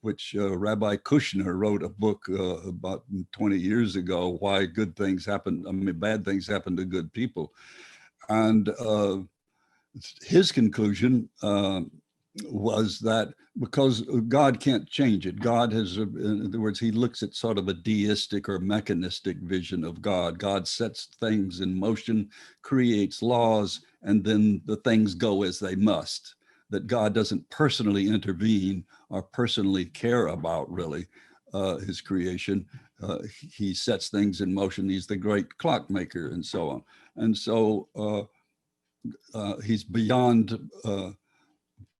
which Rabbi Kushner wrote a book about 20 years ago, Why Good Things Happen, Bad Things Happen to Good People. And his conclusion was that because God can't change it, God has, in other words, he looks at sort of a deistic or mechanistic vision of God. God sets things in motion, creates laws, and then the things go as they must. That God doesn't personally intervene or personally care about really his creation. He sets things in motion. He's the great clockmaker and so on. And so he's beyond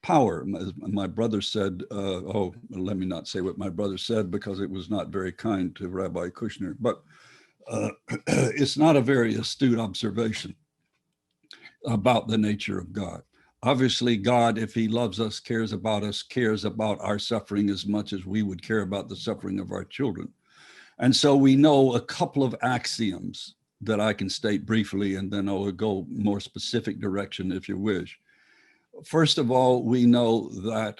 power. As my brother said, oh, let me not say what my brother said because it was not very kind to Rabbi Kushner, but it's not a very astute observation about the nature of God. Obviously, God, if he loves us, cares about our suffering as much as we would care about the suffering of our children. And so we know a couple of axioms that I can state briefly, and then I will go more specific direction if you wish. First of all, we know that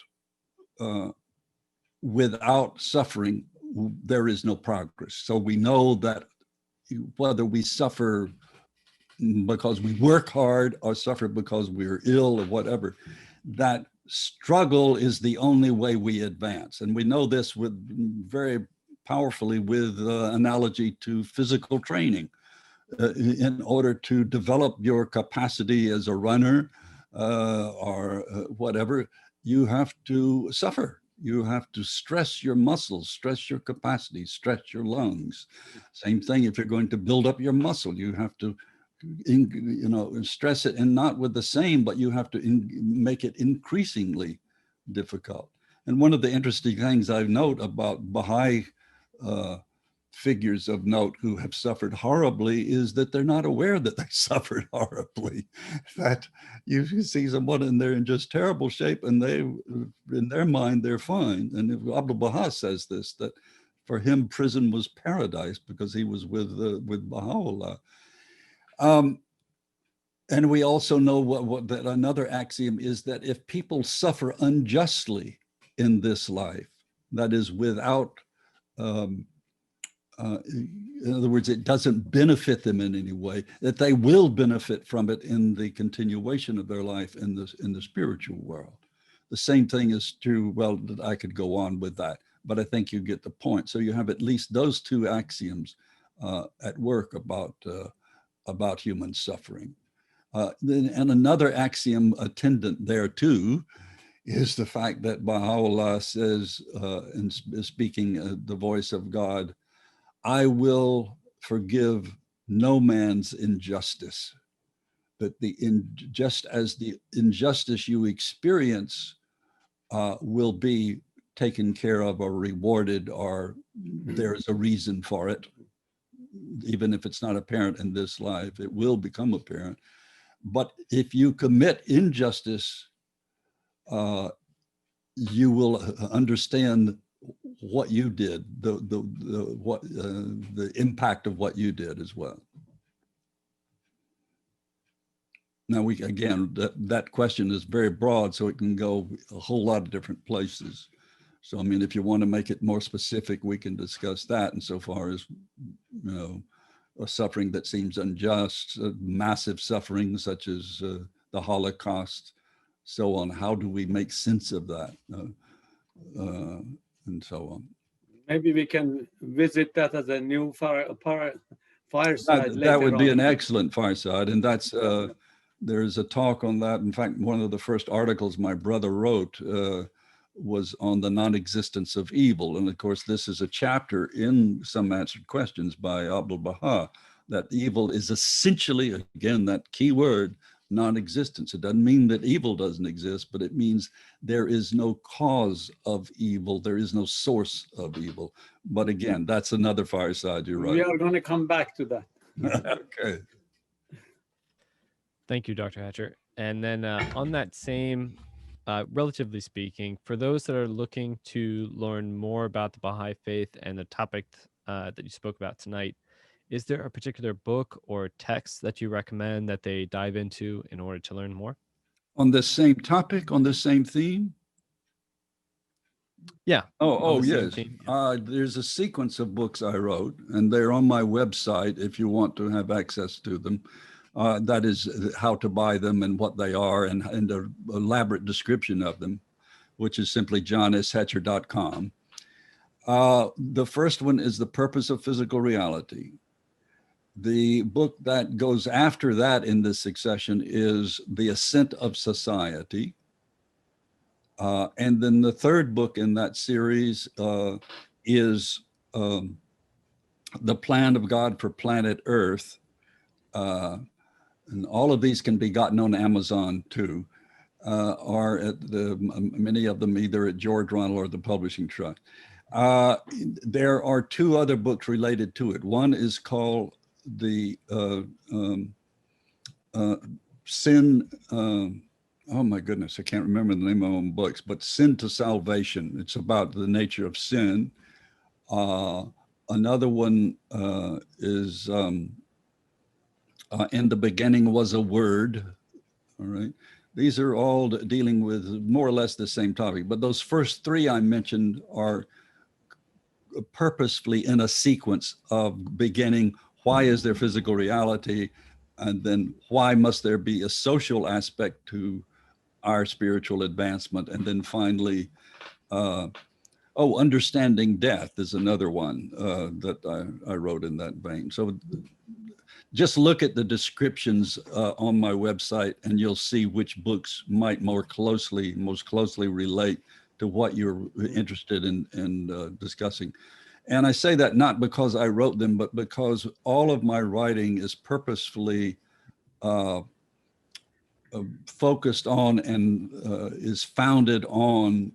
without suffering, there is no progress. So we know that whether we suffer because we work hard or suffer because we're ill or whatever, that struggle is the only way we advance. And we know this with very powerfully with analogy to physical training. In order to develop your capacity as a runner or whatever, you have to suffer. You have to stress your muscles, stress your capacity, stretch your lungs. Same thing if you're going to build up your muscle, you have to stress it, and not with the same, but you have to make it increasingly difficult. And one of the interesting things I note about Baha'i figures of note who have suffered horribly is that they're not aware that they suffered horribly. That you see someone and they're in just terrible shape, and they, in their mind, they're fine. And Abdul Baha says this, that for him, prison was paradise because he was with Baha'u'llah. And we also know that another axiom is that if people suffer unjustly in this life, that is without, in other words, it doesn't benefit them in any way, that they will benefit from it in the continuation of their life in the spiritual world. The same thing is true, well, I could go on with that, but I think you get the point. So you have at least those two axioms at work about human suffering. And another axiom attendant there too is the fact that Baha'u'llah says, in speaking the voice of God, I will forgive no man's injustice. That just as the injustice you experience will be taken care of or rewarded, or there's a reason for it, even if it's not apparent in this life, it will become apparent. But if you commit injustice, you will understand what you did, the impact of what you did as well. Now, that question is very broad, so it can go a whole lot of different places. So, I mean, if you want to make it more specific, we can discuss that insofar as, a suffering that seems unjust, massive suffering such as the Holocaust, so on. How do we make sense of that, and so on? Maybe we can visit that as a new fireside. That would be an excellent fireside, and that's there's a talk on that. In fact, one of the first articles my brother wrote was on the non-existence of evil. And of course, this is a chapter in Some Answered Questions by Abdul Baha, that evil is essentially, again, that key word, non-existence. It doesn't mean that evil doesn't exist, but it means there is no cause of evil. There is no source of evil. But again, that's another fireside, you're right. We are going to come back to that. Okay. Thank you, Dr. Hatcher. And then on that same, relatively speaking, for those that are looking to learn more about the Baha'i faith and the topic that you spoke about tonight, is there a particular book or text that you recommend that they dive into in order to learn more? On the same topic, on the same theme? Yeah. Oh, the same yes. theme, There's a sequence of books I wrote, and they're on my website if you want to have access to them. That is how to buy them and what they are, and an elaborate description of them, which is simply johnshatcher.com. The first one is The Purpose of Physical Reality. The book that goes after that in this succession is The Ascent of Society. And then the third book in that series is The Plan of God for Planet Earth. And all of these can be gotten on Amazon too, or at many of them either at George Ronald or the Publishing Trust. There are two other books related to it. One is called The Sin, oh my goodness, I can't remember the name of my own books, but Sin to Salvation. It's about the nature of sin. Another one is In the Beginning Was a Word. All right. These are all dealing with more or less the same topic, but those first three I mentioned are purposefully in a sequence of beginning, why is there physical reality? And then why must there be a social aspect to our spiritual advancement? And then finally, Understanding Death is another one that I wrote in that vein. So just look at the descriptions on my website and you'll see which books might most closely relate to what you're interested in discussing. And I say that not because I wrote them, but because all of my writing is purposefully focused on and is founded on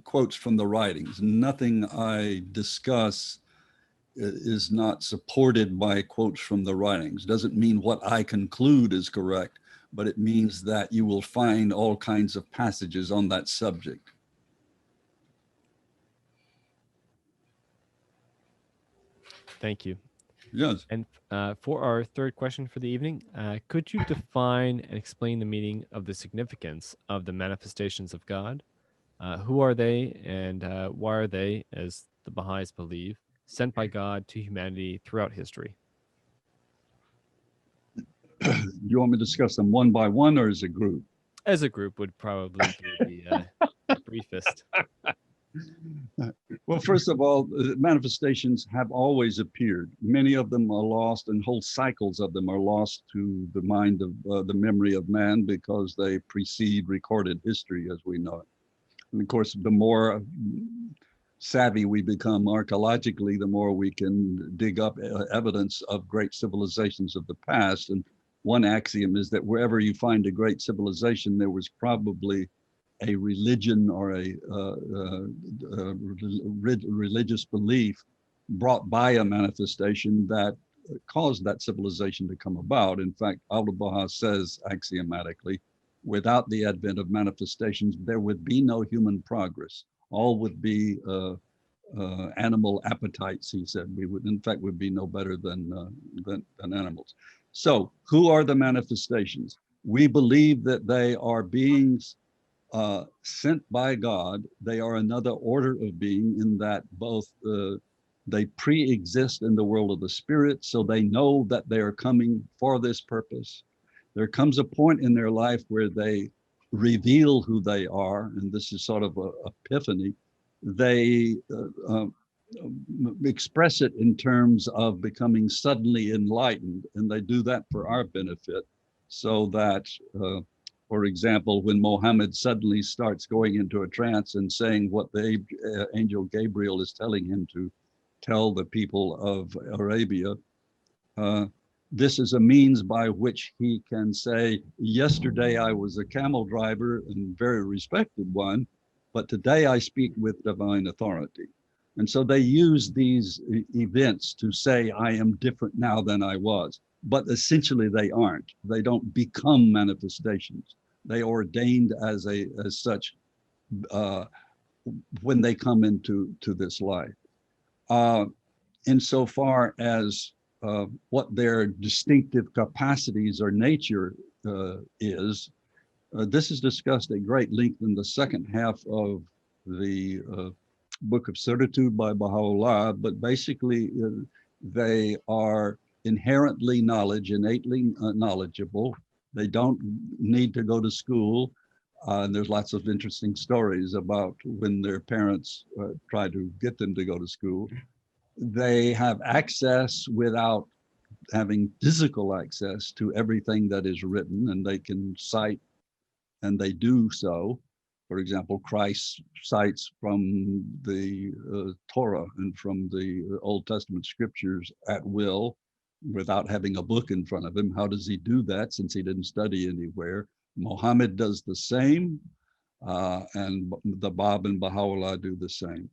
quotes from the writings. Nothing I discuss is not supported by quotes from the writings. Doesn't mean what I conclude is correct, but it means that you will find all kinds of passages on that subject. Thank you. Yes. And for our third question for the evening, could you define and explain the meaning of the significance of the manifestations of God? Who are they, and why are they, as the Baha'is believe, sent by God to humanity throughout history? Do you want me to discuss them one by one or as a group? As a group would probably be the briefest. Well, first of all, manifestations have always appeared. Many of them are lost, and whole cycles of them are lost to the mind of the memory of man because they precede recorded history as we know it. And of course, the more savvy we become archaeologically, the more we can dig up evidence of great civilizations of the past. And one axiom is that wherever you find a great civilization, there was probably a religion or a religious belief brought by a manifestation that caused that civilization to come about. In fact, Abdu'l-Baha says axiomatically, without the advent of manifestations, there would be no human progress. All would be animal appetites, he said. We would, in fact, would be no better than animals. So who are the manifestations? We believe that they are beings sent by God. They are another order of being in that both they pre-exist in the world of the spirit, so they know that they are coming for this purpose. There comes a point in their life where they reveal who they are, and this is sort of an epiphany. They express it in terms of becoming suddenly enlightened, and they do that for our benefit, so that for example, when Mohammed suddenly starts going into a trance and saying what the angel Gabriel is telling him to tell the people of Arabia, this is a means by which he can say, yesterday I was a camel driver and very respected one, but today I speak with divine authority. And so they use these events to say, I am different now than I was. But essentially they aren't. They don't become manifestations. They are ordained as such when they come into this life. Insofar as what their distinctive capacities or nature is, this is discussed at great length in the second half of the Book of Certitude by Baha'u'llah, but basically they are inherently innately knowledgeable. They don't need to go to school. And there's lots of interesting stories about when their parents try to get them to go to school. They have access without having physical access to everything that is written, and they can cite, and they do so. For example, Christ cites from the Torah and from the Old Testament scriptures at will without having a book in front of him. How does he do that since he didn't study anywhere? Muhammad does the same, and the Bab and Baha'u'llah do the same.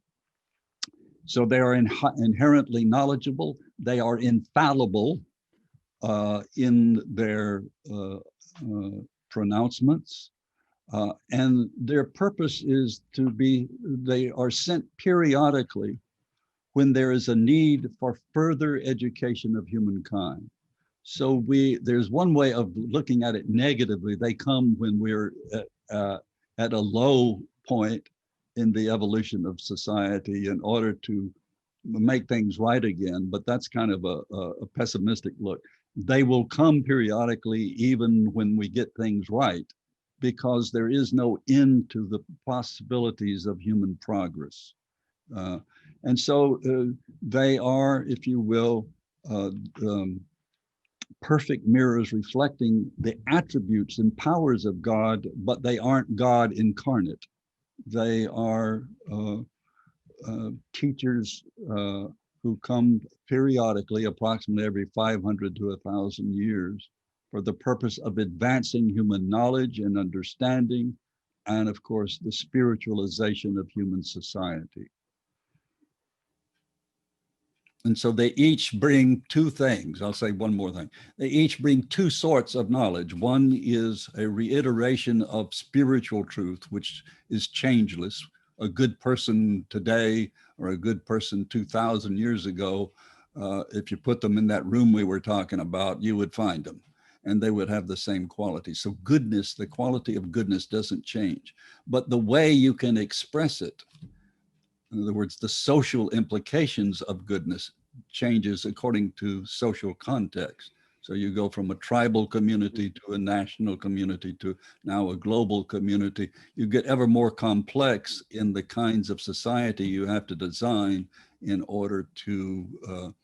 So they are inherently knowledgeable. They are infallible in their pronouncements. And their purpose is to be, they are sent periodically when there is a need for further education of humankind. So there's one way of looking at it negatively. They come when we're at a low point in the evolution of society in order to make things right again, but that's kind of a pessimistic look. They will come periodically even when we get things right, because there is no end to the possibilities of human progress. And so they are, if you will, perfect mirrors reflecting the attributes and powers of God, but they aren't God incarnate. They are teachers who come periodically, approximately every 500 to 1,000 years, for the purpose of advancing human knowledge and understanding, and of course, the spiritualization of human society. And so they each bring two things. I'll say one more thing. They each bring two sorts of knowledge. One is a reiteration of spiritual truth, which is changeless. A good person today or a good person 2,000 years ago, if you put them in that room we were talking about, you would find them and they would have the same quality. So goodness, the quality of goodness doesn't change, but the way you can express it, in other words, the social implications of goodness changes according to social context. So you go from a tribal community to a national community to now a global community. You get ever more complex in the kinds of society you have to design in order to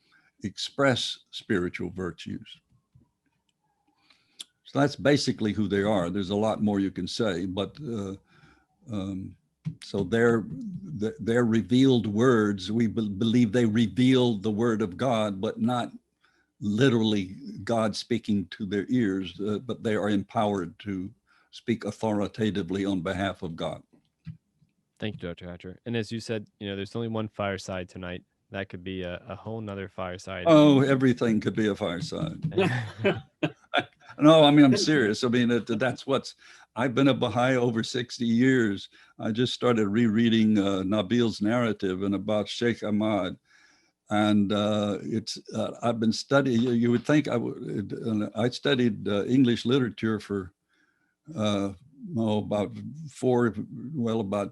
express spiritual virtues. So that's basically who they are. There's a lot more you can say, but so their revealed words, we believe they reveal the word of God, but not literally God speaking to their ears, but they are empowered to speak authoritatively on behalf of God. Thank you, Dr. Hatcher. And as you said, there's only one fireside tonight. That could be a whole nother fireside. Oh, everything could be a fireside. No, I mean, I'm serious. I mean, I've been a Baha'i over 60 years. I just started rereading Nabil's narrative and about Sheikh Ahmad. And I've been studying, you would think I studied English literature for about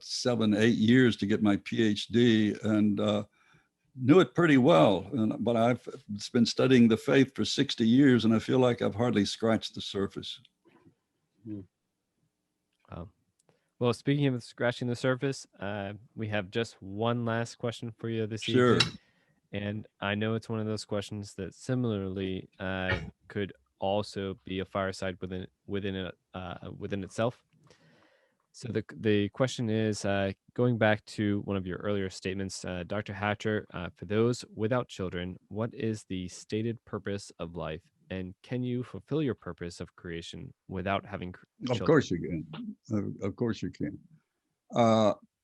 7, 8 years to get my PhD, and knew it pretty well. But I've been studying the faith for 60 years, and I feel like I've hardly scratched the surface. Well, speaking of scratching the surface, we have just one last question for you this Sure. evening. And I know it's one of those questions that similarly could also be a fireside within itself. So the question is, going back to one of your earlier statements, Dr. Hatcher, for those without children, what is the stated purpose of life? And can you fulfill your purpose of creation without having children? Of course you can. Of course you can.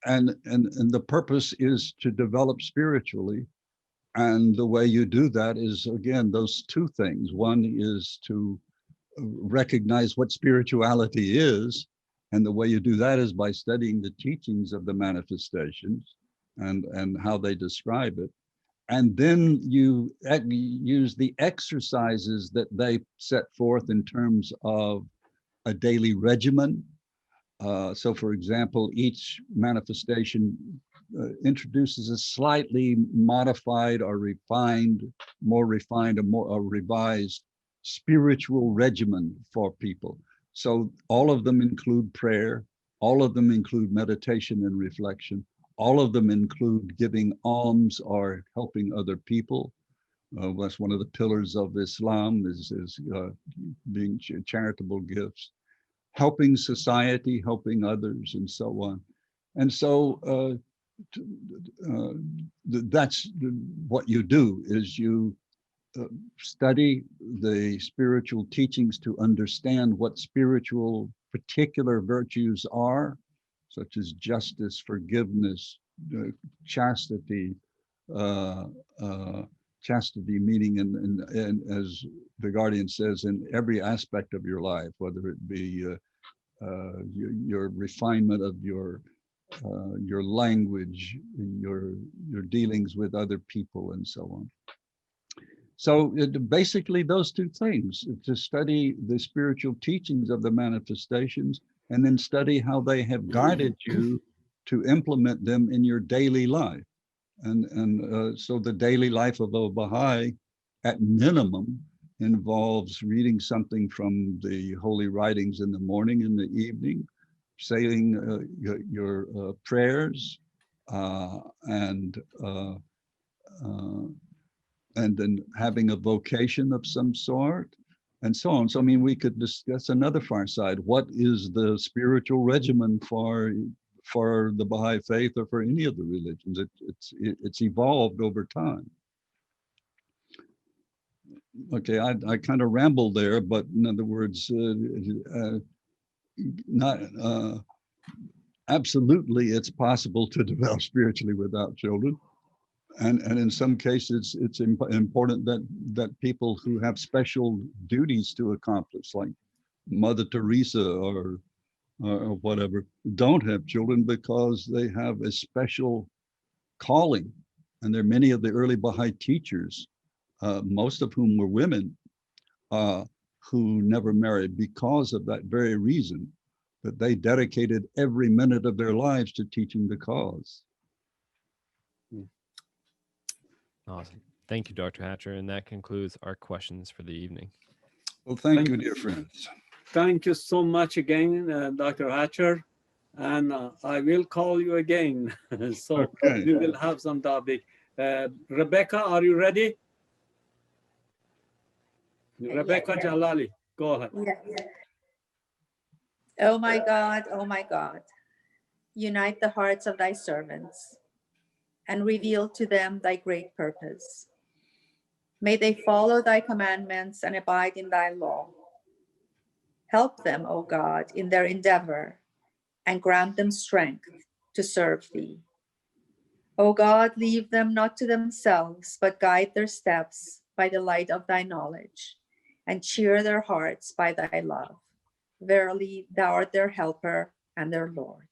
And the purpose is to develop spiritually. And the way you do that is, again, those two things. One is to recognize what spirituality is. And the way you do that is by studying the teachings of the manifestations and how they describe it. And then you use the exercises that they set forth in terms of a daily regimen. So for example, each manifestation introduces a slightly modified or refined, more refined, or more revised spiritual regimen for people. So all of them include prayer, all of them include meditation and reflection, all of them include giving alms or helping other people. That's one of the pillars of Islam is being charitable gifts, helping society, helping others, and so on. And so that's what you do, is you study the spiritual teachings to understand what spiritual particular virtues are, such as justice, forgiveness, chastity, chastity meaning and as the Guardian says, in every aspect of your life, whether it be your refinement of your language, your dealings with other people, and so on. So basically those two things, to study the spiritual teachings of the manifestations and then study how they have guided you to implement them in your daily life. And so the daily life of a Baha'i, at minimum, involves reading something from the holy writings in the morning and the evening, saying your prayers, and then having a vocation of some sort, and so on. So, I mean, we could discuss another fireside. What is the spiritual regimen for the Baha'i faith or for any of the religions? It's evolved over time. Okay, I kind of rambled there, but in other words, not absolutely, it's possible to develop spiritually without children. And in some cases, it's important that people who have special duties to accomplish, like Mother Teresa or whatever, don't have children because they have a special calling. And there are many of the early Baha'i teachers, most of whom were women, who never married because of that very reason, that they dedicated every minute of their lives to teaching the cause. Awesome. Thank you, Dr. Hatcher. And that concludes our questions for the evening. Well, thank you, dear friends. Thank you so much again, Dr. Hatcher. And I will call you again. So Okay. we will have some topic. Rebecca, are you ready? Rebecca Jalali, go ahead. Yeah. Oh my God, unite the hearts of thy servants and reveal to them thy great purpose. May they follow thy commandments and abide in thy law. Help them, O God, in their endeavor and grant them strength to serve thee. O God, leave them not to themselves, but guide their steps by the light of thy knowledge and cheer their hearts by thy love. Verily, thou art their helper and their Lord.